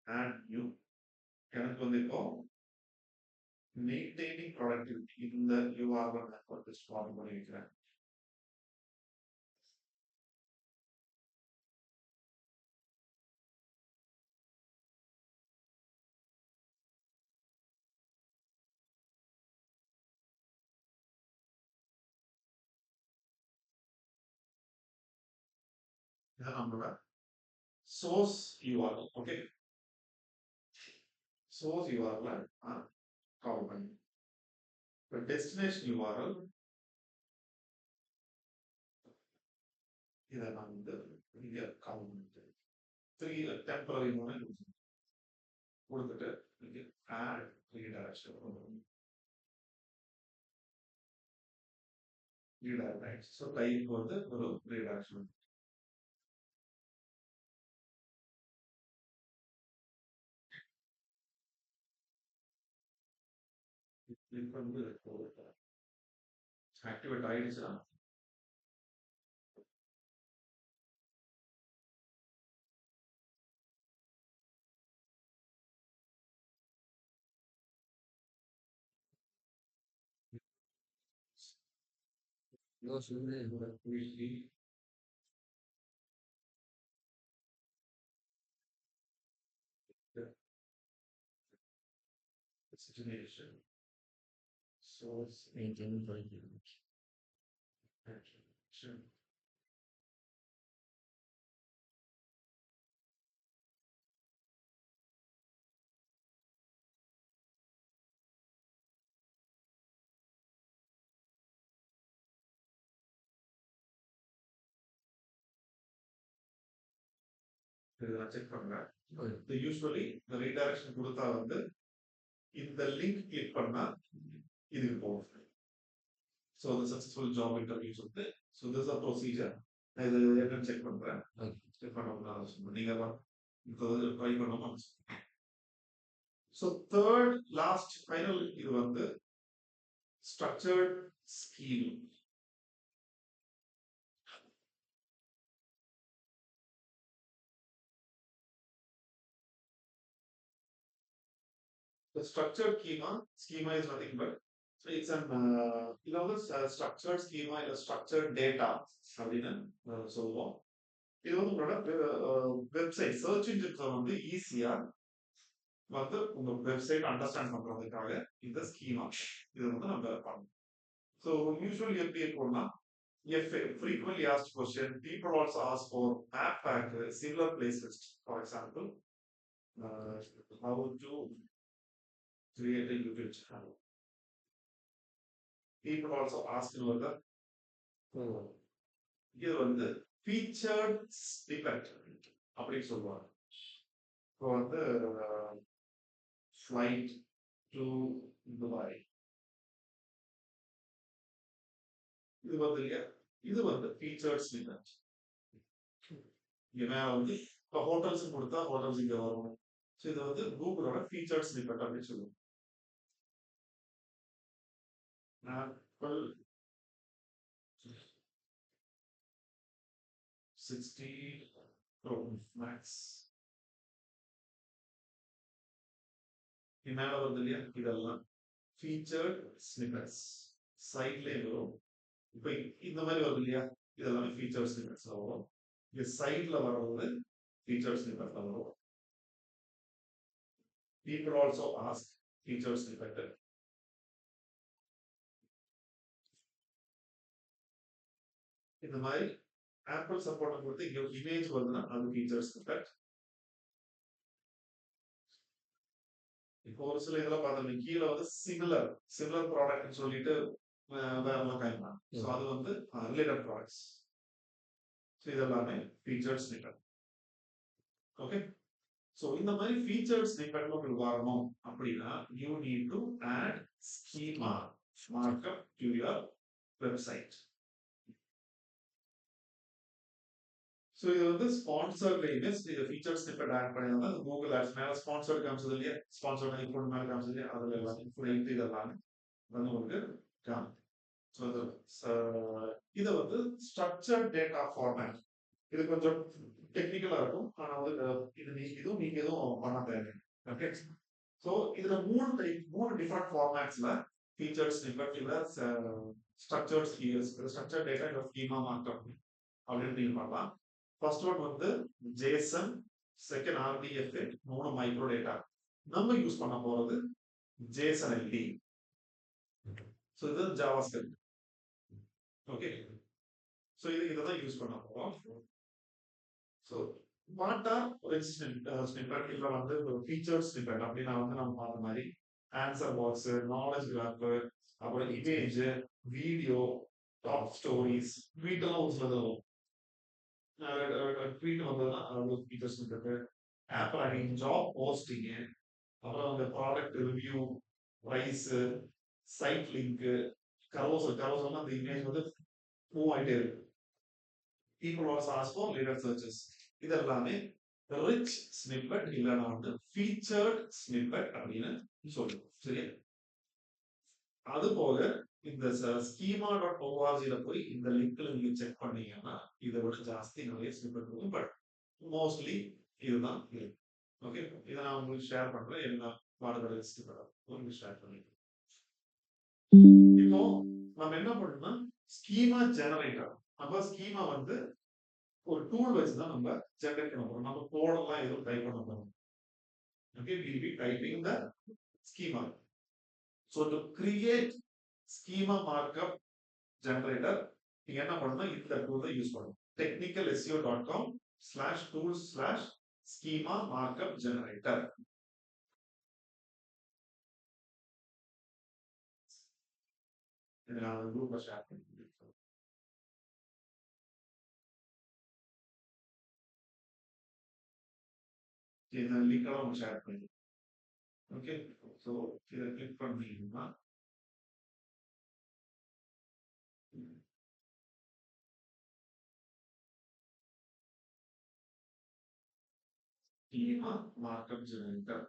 அண்ட் நியூ எனக்கு வந்து இப்போ மெயின்டைனிங் ப்ரொடக்டிவிட்டி இந்த யூஆர்எல் நெட்வொர்க் ஃபார்ம் பண்ணி வைக்கிறேன். இது நம்மளோட source URL. Okay, source URL call பண்ணி இப்போ டெஸ்டினேஷன் யூஆர்எல் இதை நான் வந்து இங்கே கால் பண்ணிட்டு 3 டெம்பரரி கொடுத்துட்டு இங்கே add redirection redirect. So type வந்து ஒரு ரீடைரக்ஷன் கிளிக் வந்து ஆக்டிவேட் ஆயிடுச்சுன்னா situation source maintaining productivity Sure. இதை நான் செக் பண்றேன். யூஸ்வலி இந்த ரீடைரக்ஷன் கொடுத்தா வந்து இந்த லிங்க் கிளிக் பண்ணா இதுக்கு போகும். So the successful job interview சொல்லிட்டு so this is a procedure. நான் இது என்னன்னு செக் பண்றேன். செக் பண்ண நீங்க ட்ரை பண்ணாம ஸோ தேர்ட் லாஸ்ட் ஃபைனல் இது வந்து structured scheme. The structured schema is nothing but so it's an structured schema இல்ல structured data அப்படின்னு சொல்லுவோம். இது வந்து உங்களோட வெப்சைட் சர்ச் இன்ஜின்ஸை வந்து ஈஸியா வந்து உங்க வெப்சைட் அண்டர்ஸ்டாண்ட் பண்றதுக்காக இந்த ஸ்கீமா இது வந்து நம்ம பண்ணணும். ஸோ யூஸ்வலி எப்படி இருக்கும்னா frequently asked question, people also ask for map pack, similar place list. For example, how to create a YouTube channel. People also ask whether இது வந்து featured snippet அப்படின்னு சொல்லுவாங்க. இப்போ வந்து flight to Dubai இது வந்து இல்லையா, இது வந்து featured snippet. இங்க மேல வந்து இப்போ ஹோட்டல்ஸ் கொடுத்தா ஹோட்டல்ஸ் இங்க வரும். ஸோ இது வந்து கூகுளோட featured snippet அப்படின்னு சொல்லுவோம். Apple 60 Pro Max மேல வந்து இல்லையா, இதெல்லாம் featured snippets சைட்லேயே வரும். இப்போ இந்த மாதிரி வருது இல்லையா, இதெல்லாமே featured snippets வரும். இது சைட்ல வர்றது featured snippet வரும். People also ask featured snippet. இந்த மாதிரி ஆப்பிள் சப்போர்ட் கொடுத்து இங்க இமேஜ் வருதுன்னா அது featured snippet. இப்போ ஒரு சில இதெல்லாம் பார்த்தோம் கீழே வந்து சிமிலர் ப்ராடக்ட்னு சொல்லிட்டு வேற எல்லாம் காய்ப்பாங்க. ஸோ அது வந்து ரிலேட்டட் ப்ராடக்ட்ஸ். ஸோ இதெல்லாமே featured snippet. ஓகே, ஸோ இந்த மாதிரி featured snippet உங்களுக்கு வரணும் அப்படின்னா you need to add schema markup to your website. So இது வந்து ஸ்பான்சர்ட் இமேஜ் இது featured snippet ஆட் பண்ணியிருந்தா கூகுள் ஆட்ஸ் மேலே ஸ்பான்சர்ட் காமிச்சது இல்லையா, ஸ்பான்சர்ட் இப்போ மேலே காமிச்சது இல்லையா, அதில் எல்லாமே ஃபுல் எழுத்து இதெல்லாமே வந்து உங்களுக்கு காமி. ஸோ இதை வந்து ஸ்ட்ரக்சர்ட் டேட்டா ஃபார்மேட் இது கொஞ்சம் டெக்னிக்கலா இருக்கும். ஆனால் வந்து இதுவும் நீங்க எதுவும் பண்ண தேவை. ஓகே, ஸோ இதுல மூணு டிஃபரெண்ட் ஃபார்மேட்ஸ்ல featured snippet இல்ல ஸ்ட்ரக்சர்ட் டேட்டா இல்ல ஸ்கீமா மார்க்அப் அப்படின்னு நீங்க பண்ணலாம். ஃபர்ஸ்ட் ஒன் வந்து ஜேசன், செகண்ட் ஆர்டிஎஃப், மூணு மைக்ரோ டேட்டா. நம்ம யூஸ் பண்ண போறது ஜேசன் எல்டி. ஸோ இது ஜாவாஸ்கிரிப்ட். ஓகே, ஸோ இதை யூஸ் பண்ண போறோம். ஸோ வாட் ஆர் ஸ்னிப்பெட் இல்லை வந்து featured snippet அப்படின்னா வந்து நம்ம பார்த்த மாதிரி ஆன்சர் பாக்ஸ், நாலேஜ் கிராஃப், அப்புறம் image, video, top stories, tweet எல்லாம் ஒரு சிலது வரும். ட்வீட் வந்ததுன்னா அது featured snippet. App writing, job posting, அப்புறம் அந்த product review, price, site link, carousel அந்த இமேஜ் வந்து மூவ் ஆகிட்டே இருக்கு. people also ask for later searches. இதெல்லாமே rich snippet இல்லைன்னா வந்து featured snippet அப்படின்னு சொல்லுவோம். சரியா, அது போல இந்த schema.org போய் இந்த லிங்க்ல நீங்க செக் பண்ணீங்கன்னா இதை விட ஜாஸ்தி நிறைய ஸ்னிப்பெட் இருக்கும். பட் மோஸ்ட்லி இதுதான் இருக்கு. ஓகே, இதை நான் உங்களுக்கு ஷேர் பண்றேன். என்ன பாடத்தோட உங்களுக்கு ஷேர் பண்ணிக்கிறேன். இப்போ நம்ம என்ன பண்ணணும்னா ஸ்கீமா ஜெனரேட்டர். நம்ம ஸ்கீமா வந்து ஒரு டூல் வச்சு தான் நம்ம ஜெனரேட் பண்ண போறோம். நம்ம கோடெல்லாம் எதுவும் டைப் பண்ண போறோம். Okay, we'll be typing the schema. So to create schema markup generator, நீங்க என்ன பண்ணணும், இந்த டூல் தான் யூஸ் பண்ணணும். technicalseo.com/tools/schema markup generator. இதை நான் குரூப்ல ஷேர் பண்ணி இந்த லிங்க் அவங்க ஷேர் பண்ணி. ஓகே, ஸோ இதை கிளிக் பண்ணீங்கன்னா schema markup generator.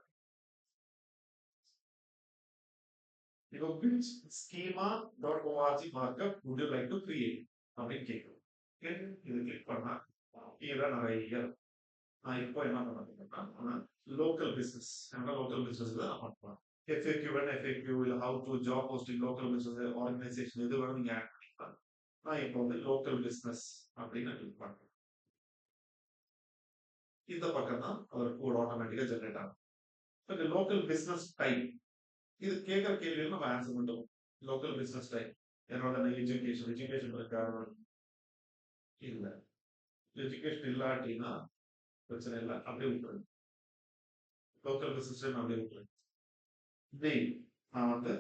இப்போ which schema.org markup would you like to create அப்படின்னு கேட்கும். இது கிளிக் பண்ணா கீழே நிறைய நான் இப்போ என்ன பண்ண போறேன்னா லோக்கல் பிசினஸ், லோக்கல் பிசினஸ் தான் பண்ணுவேன். FAQ வேணும், FAQ இல்லை how to job posting local business organisation எது வேணும் நீங்க ஆட் பண்ணிக்கலாம். நான் இப்போ வந்து லோக்கல் பிசினஸ் அப்படின்னு கிளிக் பண்றேன். இந்த பக்கம் தான் ஒரு கோட் ஆட்டோமேட்டிக்கா ஜெனரேட் ஆகும். இப்போ லோக்கல் பிசினஸ் டைப் இது கேட்குற கேள்விகள் நம்ம ஆன்சர் பண்ணுவோம். லோக்கல் பிசினஸ் டைப் என்னோட எஜுகேஷன் இருக்கா இல்லை, எஜுகேஷன் இல்லாட்டினா பிரச்சனை இல்லை, அப்படியே விட்டுருங்க. லோக்கல் பிசினஸ் டைப் அப்படியே விட்டுருங்க. நெய் நான் வந்து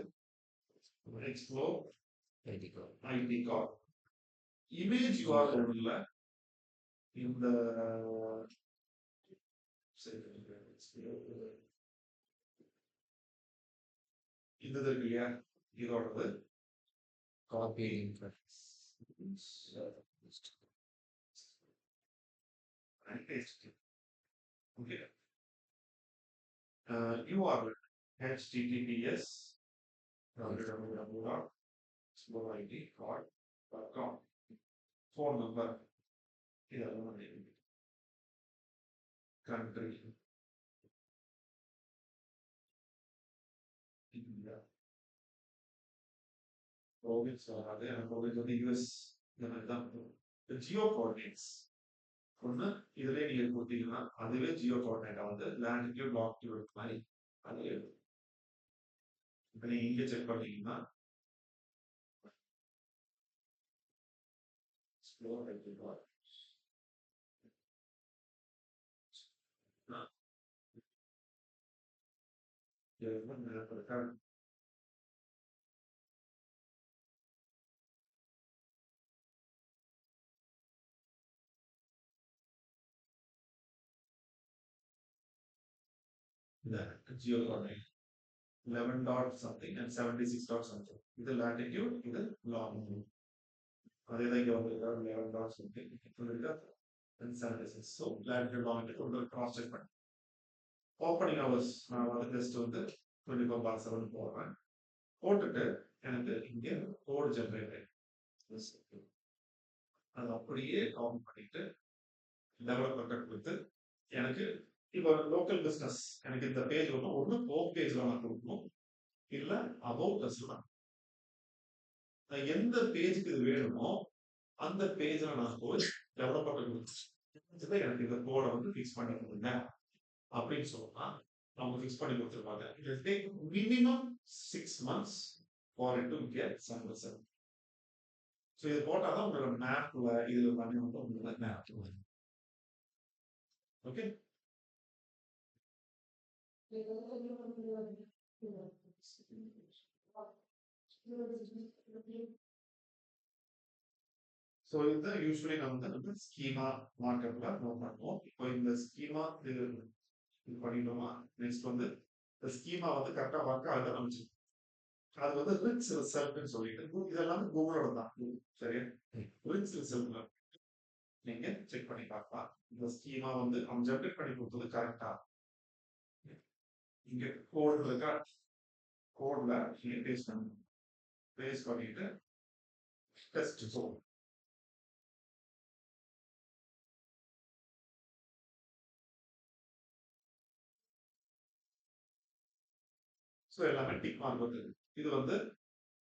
எக்ஸ்ப்ளோர் ஐடி கார்ட் இமேஜ் யூஆர்எல்ல இந்த இது இருக்கு இல்லையா, இதோடது copy okay. URL https www.exploreidcard.com phone number இதெல்லாம் கண்ட்ரி இந்தியா, ப்ரோவின்ஸ் வராது, ப்ரோவின்ஸ் வந்து யூஎஸ் இந்த மாதிரி தான். ஜியோ கோஆர்டினேட்ஸ் ஒன்று இதுல நீங்க கொடுத்தீங்கன்னா அதுவே ஜியோ கோஆர்டினேட்டா வந்து லேண்டிடியூட் லாங்கிடியூட் மாதிரி அதுவே இப்போ நீங்க இங்க செக் பண்ணீங்கன்னா Jio coordinate 11 dot something and 76 dot something. இது latitude, இது longitude. அதேதான் இங்க வந்து 11 dot something and 76. So latitude longitude உங்களுக்கு cross check பண்ணி ஓப்பனிங் ஹவர்ஸ் நான் வந்து ஜஸ்ட் வந்து 24/7 போடுறேன். போட்டுட்டு எனக்கு இங்க கோட் ஜெனரேட் ஆயிடும். அது அப்படியே கவுண்ட் பண்ணிட்டு டெவலப்பர் கொடுத்து எனக்கு இப்போ லோக்கல் பிசினஸ் எனக்கு இந்த பேஜ் வரணும், ஒன்று ஹோம் பேஜ்ல நான் கொடுக்கணும், இல்ல அபவுட் அஸ்ல நான் எந்த பேஜுக்கு இது வேணுமோ அந்த பேஜ்ல நான் போய் டெவலப்பர் கொடுத்து எனக்கு இந்த கோடை வந்து ஃபிக்ஸ் பண்ணி கொடுங்க அப்படின்னு சொன்னா அவங்க ஃபிக்ஸ் பண்ணி கொடுத்துருப்பாங்க. It will take minimum 6 months for it to get success. So இது போட்டாதான் உங்களோட மேப்ல இதுல பண்ணி வந்து உங்களோட மேப். ஓகே, ஸோ இதுதான் யூஸ்வலி நம்ம வந்து ஸ்கீமா மார்க்கெட்ல நோட் பண்ணுவோம். இப்போ இந்த ஸ்கீமா இது பண்ணிட்டோமா, நெக்ஸ்ட் வந்து இந்த ஸ்கீமா வந்து கரெக்டா ஒர்க் ஆகுது அமைச்சு அது வந்து ரிச் ரிசல்ட்னு சொல்லிட்டு இதெல்லாம் கூகுளோட தான். சரியா, ரிச் ரிசல்ட் நீங்க செக் பண்ணி பார்க்கலாம். இந்த ஸ்கீமா வந்து அவங்க ஜெனரேட் பண்ணி கொடுத்தது கரெக்டா, இங்க கோட் இருக்கா, கோட்ல நீங்க பேஸ்ட் பண்ணணும். பேஸ்ட் பண்ணிட்டு டெஸ்ட் போகும். ஸோ எல்லாமே டிக் மார்க் வருது. இது வந்து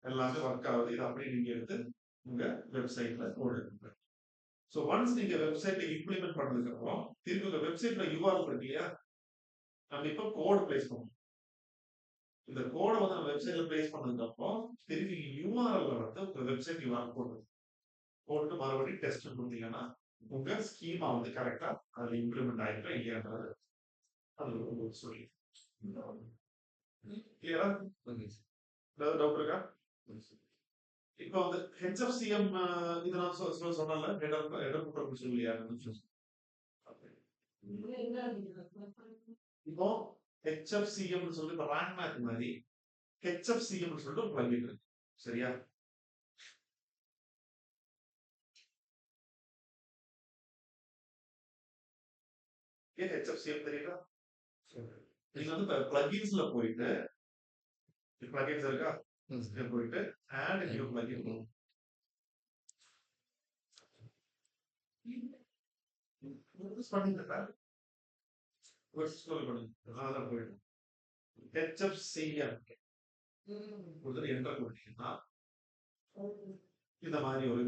எல்லாமே ஒர்க் ஆகுது. இது அப்படியே நீங்க எடுத்து உங்க வெப்சைட்ல போடுங்க. ஸோ ஒன்ஸ் நீங்க வெப்சைட்ல இம்ப்ளிமெண்ட் பண்ணதுக்கு அப்புறம் திருப்பி உங்க வெப்சைட்ல யூஆர்எல் இருக்கு இல்லையா, நம்ம இப்போ கோட் பிளேஸ் பண்ணுவோம். இந்த கோடை வந்து நம்ம வெப்சைட்ல பிளேஸ் பண்ணதுக்கு அப்புறம் திருப்பி யூஆர்எல்ல வந்து உங்க வெப்சைட் யூஆர்எல் போடுறது. போட்டு மறுபடியும் டெஸ்ட் கொடுத்தீங்கன்னா உங்க ஸ்கீமா வந்து கரெக்டா அதுல இம்ப்ளிமெண்ட் ஆயிருக்கா இல்லையான்றது அது உங்களுக்கு சொல்லி கிளியரா? Okay sir. ஏதாவது டவுட் இருக்கா? இப்போ வந்து ஹெச்எஃப்சிஎம் இது நான் சொன்னல ஹெடர் புட்டர் சொல்லியா? இப்போ ஹெச்எஃப்சிஎம் சொல்லி இப்போ ரேங்க் மேத் மாதிரி ஹெச்எஃப்சிஎம் சொல்லிட்டு ஒரு plugin இருக்கு. சரியா? ஏன் ஹெச்எஃப்சிஎம் தெரியல? நீங்க வந்து இப்போ பிளகின்ஸ்ல போயிட்டு பிளகின்ஸ் இருக்கா? இதுல போயிட்டு ஆட் நியூ பிளகின் பண்ணிட்டு ஸ்க்ரோல் பண்ணுங்க. அதான் போயிடும். ஹெச்எஃப்சிஎம் கொடுத்து என்டர் கொடுத்தீங்கன்னா இந்த மாதிரி ஒரு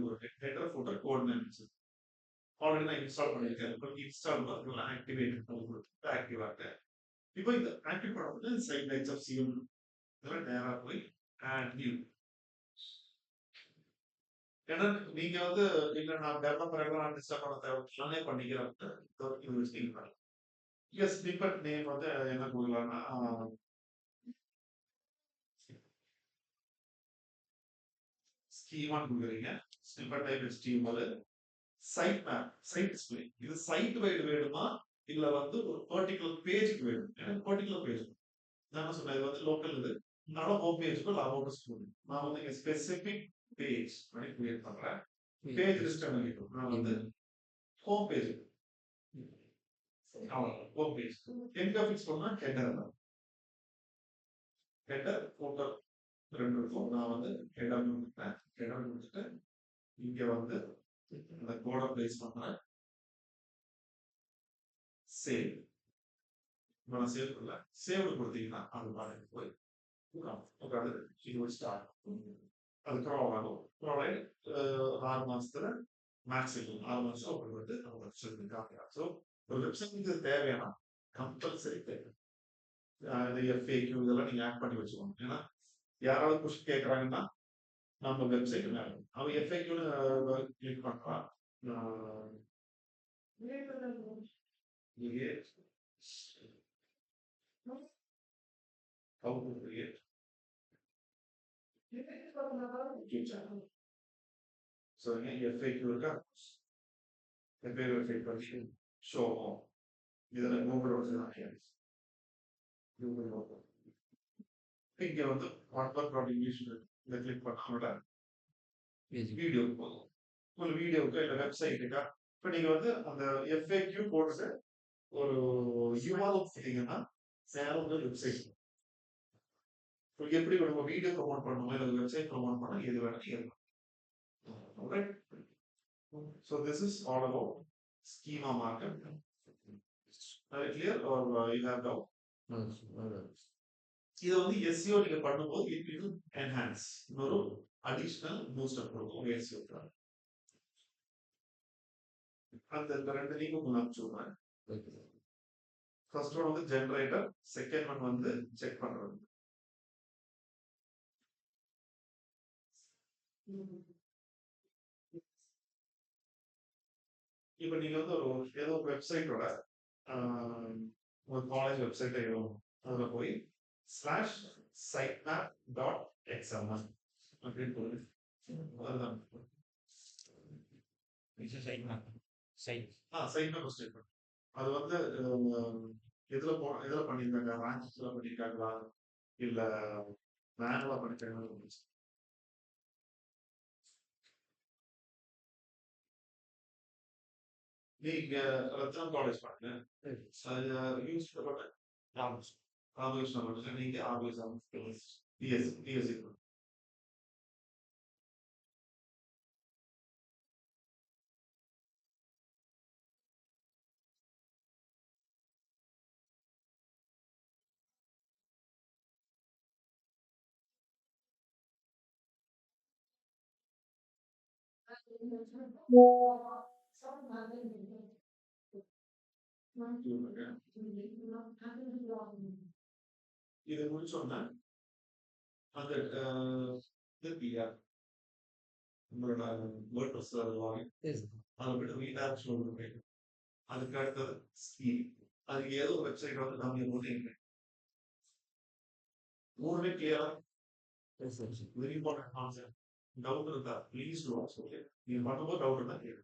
ஹெடர் ஃபுட்டர் கோஆர்டினேட்ஸ் ஆல்ரெடி நான் இன்ஸ்டால் பண்ணியிருக்கேன். இப்போ இன்ஸ்டால் பண்ணி ஆக்டிவேட் கொடுத்து ஆக்டிவ் ஆக இப்போ இந்த ஆக்டிவ் பண்ணும்போது சைட் ஹெச்எஃப்சிஎம் இதெல்லாம் நேராக போய் ஆட் நியூ. ஏன்னா நீங்க வந்து இல்ல நான் டெவலப்பர் எல்லாம் நான் டிஸ்டர்ப் பண்ண தேவை நானே பண்ணிக்கிறேன். பண்ணலாம். எஸ் ஸ்னிப்பட் நேம் வந்து என்ன கொடுக்கலாம்னா ஸ்கீமான்னு கொடுக்குறீங்க. Snippet type HTML site map site display இது சைட் வைடு வேணுமா இல்ல வந்து ஒரு பர்டிகுலர் பேஜுக்கு வேணும். எனக்கு பர்டிகுலர் பேஜ் நான் என்ன சொன்னேன் இது வந்து லோக்கல் இது அதனால ஹோம் பேஜுக்கு லாக் ஸ்டூடெண்ட் நான் வந்து இங்க ஸ்பெசிபிக் பேஜ் பண்ணி கிரியேட் பண்றேன். பேஜ் லிஸ்ட் பண்ணிக்கிட்டோம் நான் வந்து ஹோம் பேஜ் ஹோம் பேஜ் எங்க ஃபிக்ஸ் பண்ணா ஹெடர் தான் ஹெடர் ஃபோட்டர் ரெண்டு இருக்கும். நான் வந்து ஹெடர் கொடுத்துட்டேன். ஹெடர் கொடுத்துட்டு இங்க வந்து அந்த கோடை பிளேஸ் பண்றேன். சேவ் நான் சேவ் பண்ணல சேவ் கொடுத்தீங்கன்னா அது பாருங்க போய் உட்காந்து இது ஸ்டார்ட் அது க்ரால் ஆகும். க்ரால் ஆகி 6 மாசத்துல மேக்ஸிமம் 6 மாசம் உங்களுக்கு வந்து நம்ம வெப்சைட் காமிக்கலாம். ஸோ ஒரு வெப்சைட்டுக்கு தேவையான கம்பல்சரி தேவை இந்த FAQ இதெல்லாம் நீங்க ஆட் பண்ணி வச்சுக்கோங்க. ஏன்னா யாராவது கொஸ்டின் கேட்கறாங்கன்னா நம்ம வெப்சைட் மேல அவன் FAQன்னு கிளிக் பண்றான். How to create YouTube channel. So இங்க FAQ இருக்கா? FAQ function show home. இதுல கூகுள் வந்து கூகுள் ஓப்பன் இங்க வந்து ஒன் டாட் இங்கிலீஷ் இதை கிளிக் பண்ணோட வீடியோ போகும். ஒரு வீடியோவுக்கு இல்லை வெப்சைட்டுக்கா இப்போ நீங்க வந்து அந்த FAQ போட்டு ஒரு URL கொடுத்தீங்கன்னா நேரம் வந்து வெப்சைட் எப்படி நம்ம வீடியோ ப்ரொமோட் பண்ணணுமோ இல்லை வெப்சைட் ப்ரொமோட் பண்ணா எது வேணாலும் ஏற்படும். Right? So this is all about schema markup. Very clear or you have doubt? இதை வந்து SEO நீங்க பண்ணும்போது it will enhance இன்னொரு additional booster கொடுக்கும் உங்க SEO. அந்த ரெண்டு லிங்க் உங்களுக்கு அனுப்பிச்சுடுறேன். ஃபர்ஸ்ட் ஒன் வந்து ஜெனரேட்டர் செகண்ட் ஒன் வந்து செக் பண்றது. இப்போ நீங்க வந்து ஒரு ஏதோ வெப்சைட்டோட ஒரு காலேஜ் வெப்சைட் ஏதோ அதுல போய் /sitemap.xml அப்படின்னு போடுது. அதுதான் சைட்மேப் ஸ்டேட்மெண்ட். அது வந்து எதுல பண்ணிருக்காங்க ரேங்க்ஸ்ல பண்ணிருக்காங்களா இல்ல மேனுவலா பண்ணிருக்காங்க. நீங்க ரத்னம் காலேஜ் பண்ணு யூஸ் பண்ண ராமகிருஷ்ணா பண்ணு நீங்க பிஎஸ்சி இது முடிச்சோன்னா அந்த உங்களோட வேர்ட் ட்ரெஸ் வாங்கி Yes. அதை விட்டு வீட்டாக சொல்லுங்க. அதுக்கு அடுத்தது ஸ்கீ. அதுக்கு ஏதோ ஒரு வெப்சைட் வந்து நம்ம போட்டு மூணுமே கிளியரா Yes, yes. Very important concept. Doubt இருக்கா ப்ளீஸ் டூ ஆல்சோ. ஓகே, நீங்க பண்ணும்போது டவுட் இருந்தா கேளு.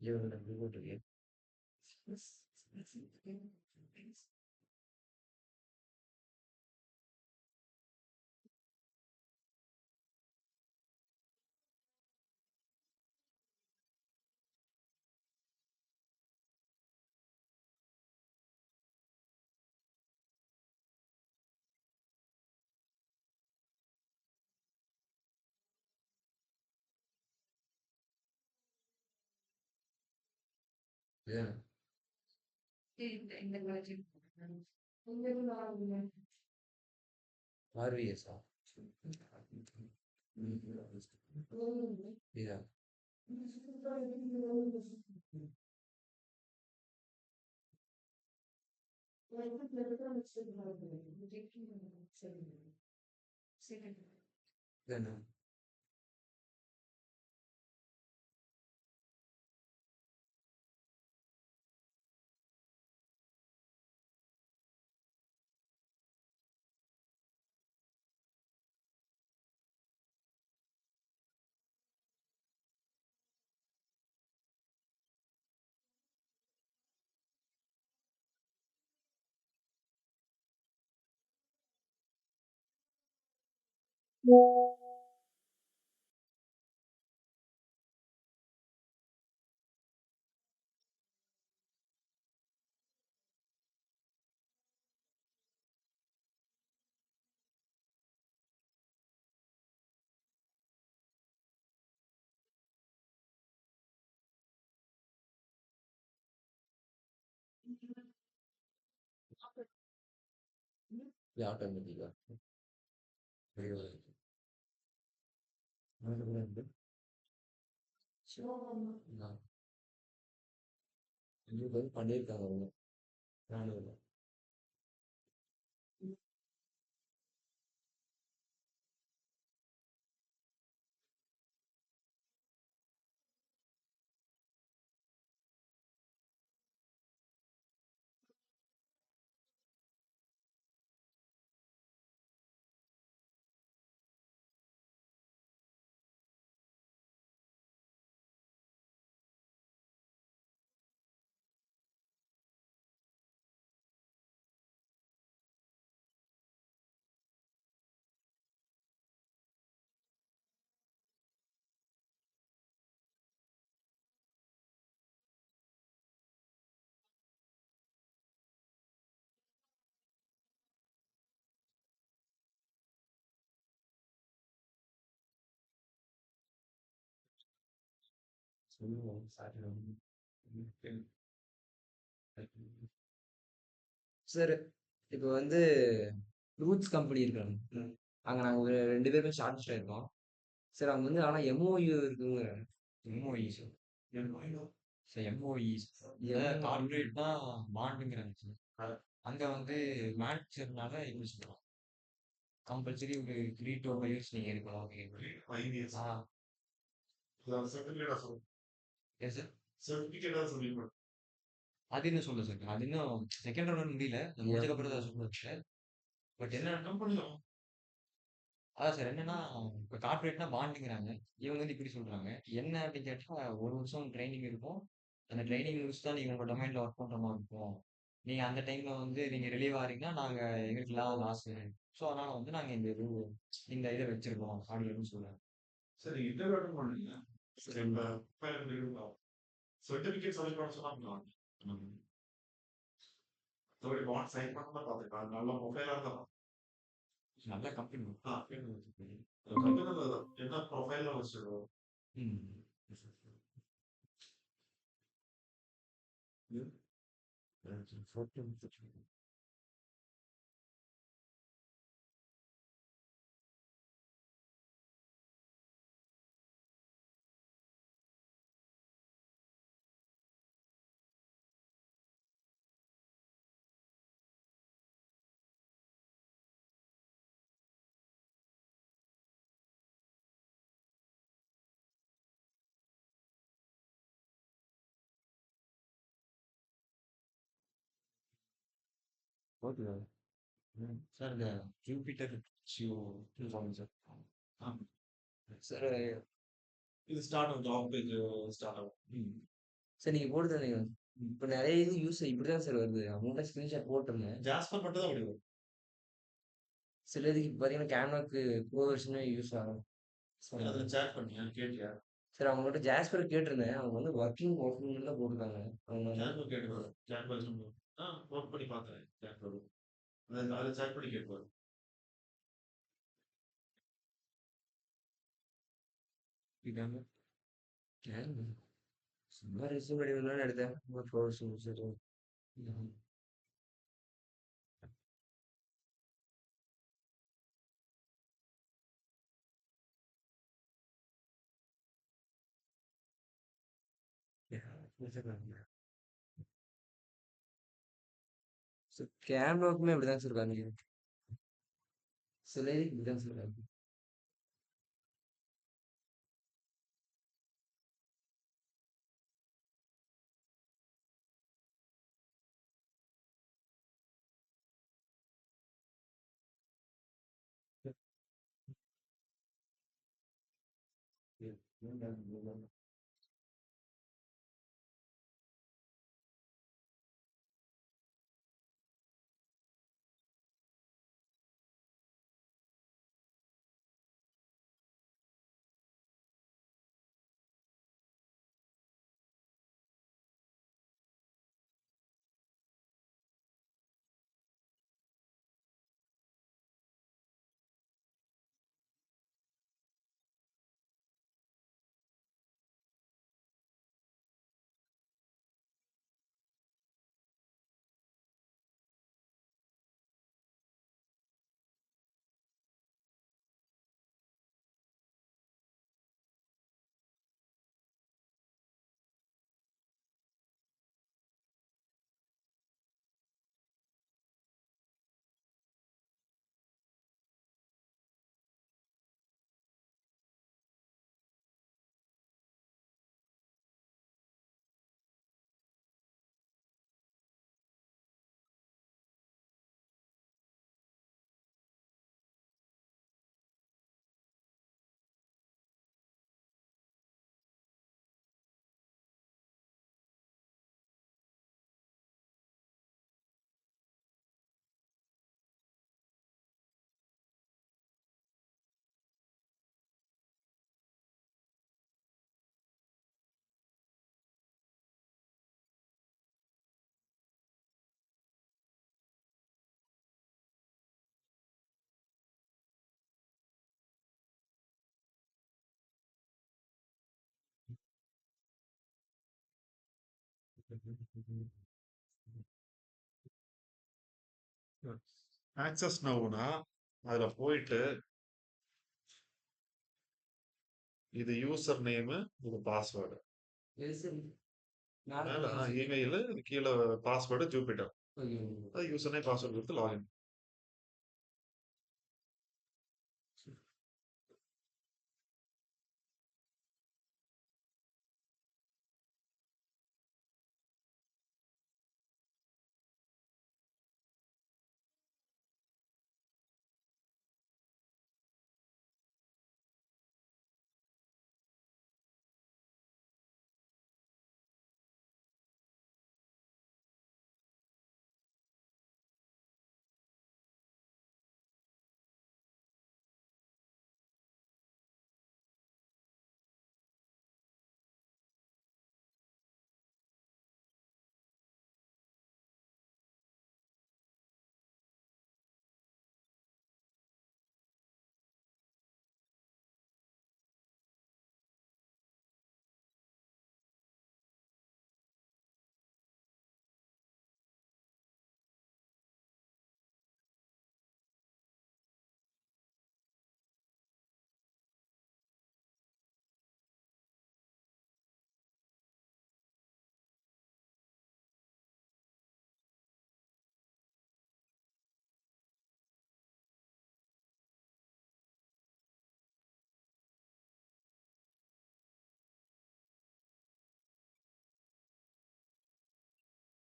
You're gonna go to it. Yeah. RVS. Yeah. Then, yeah, automatically. Very well. அது கூட இருக்கு. நான் எங்களுக்கு வந்து பண்ணியிருக்காங்க அவங்க. நானும் இல்லை. சொல்லுவோம் சாப்பிடுவோம். சார் இப்போ வந்து ரூட்ஸ் கம்பெனி இருக்காங்க. அங்க நாங்க ஒரு 2 பேருமே ஷார்ட் லிஸ்ட் ஆயிருக்கோம். சார் அவங்க வந்து ஆனா எம்ஓயு இருக்குங்கிறாங்க. MOE sir. Sir MOE corporate தான் பாண்டுங்கிறாங்க சார். அங்க வந்து மேனுஃபேக்சர்னால எப்படி சொல்றோம் கம்பல்சரி ஒரு 3 to 5 இயர்ஸ் நீங்க இருக்கணும் அப்படின்னு. 5 இயர்ஸ் ஆ சர்டிஃபிகேட்டா சொல்லுங்க. Yes sir. சர்டிஃபிகேட்டா சொல்லிடுங்க. அது இன்னும் சொல்ல சார். அது இன்னும் செகண்ட் ரவுண்ட் முடியல. அது முடிஞ்சதுக்கு அப்புறம் தான் சொல்லுவேன் சார். பட் என்ன என்ன கம்பெனியும் அதான் சார் என்னன்னா, இப்ப கார்ப்பரேட்னா பாண்டுங்கிறாங்க. இவங்க வந்து இப்படி சொல்றாங்க. என்ன அப்படின்னு கேட்டா, 1 வருஷம் ட்ரைனிங் இருக்கும். அந்த ட்ரைனிங் முடிச்சு தான் நீங்க உங்க டொமைன்ல ஒர்க் பண்ற மாரி இருக்கும். நீங்க அந்த டைம்ல வந்து நீங்க ரிலீவ் ஆறீங்கன்னா, நாங்க எங்களுக்கு லாஸ். ஸோ அதனால வந்து நாங்க இந்த இத வச்சிருக்கோம் அப்படின்னு சொல்றாங்க. சரி இன்டர்வியூ அட்டன் பண்ணீங்க. சரி இப்ப சர்டிஃபிகேட் சப்மிட் பண்ண சொன்னா மத்தபடி பாண்ட் சைன் பண்ணா பாத்துக்கலாம். நல்ல ப்ரொஃபைலா இருந்தா நல்ல கம்பெனி. கம்பெனில என்ன ப்ரொஃபைல்ல வச்சிருக்கோம். ம். Okay sir. சார் இந்த ஜூபிட்டர் ஜியோ சொல்லுவாங்க சார். சார் இது ஸ்டார்ட் ஆகும் ஜாப் பேஜ் ஸ்டார்ட் ஆகும். சார் நீங்க போட்டு தந்தீங்க. இப்ப நிறைய இது யூஸ் இப்படிதான் சார் வருது. அவங்கள்ட்ட ஸ்கிரீன்ஷாட் போட்டிருந்தேன். ஜாஸ்பர் மட்டும் தான் வரும். சில இதுக்கு இப்ப பாத்தீங்கன்னா கேன்வாக்கு ப்ரோ வெர்ஷனே யூஸ் ஆகும். அதுல சேட் பண்ணியா கேட்டியா? சார் அவங்ககிட்ட ஜாஸ்பர் கேட்டிருந்தேன். அவங்க வந்து ஒர்க்கிங் தான் போட்டிருக்காங்க. அவங்க ஜாஸ்பர் கேட்டு ஜாஸ்பர் ஒர்க் பண்ணி பார்த்தேன். ஜாஸ்பர் அதை சேட் பண்ணி கேட்பாரு. இதாங்க சும்மா ரெஸ்யூம் எடுக்கணும்னு எடுத்தேன். ப்ரோ சரி. கேன்வாக்குமே இப்படிதான் சார் இருக்காங்க. சில இதுக்கு இப்படிதான் சார் இருக்காங்க. ஆக்சஸ் நவுனா அதுல போயிட்டு இது யூசர் நேமு, இது பாஸ்வேர்டு. எது சரி? மேல மேல போய் யூசர் நேம். இமெயிலு, கீழ பாஸ்வேர்டு ஜூபிட்டர். ஓகே. அது யூசர் நேம், பாஸ்வேர்டு கொடுத்து லாகின்.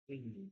ம்.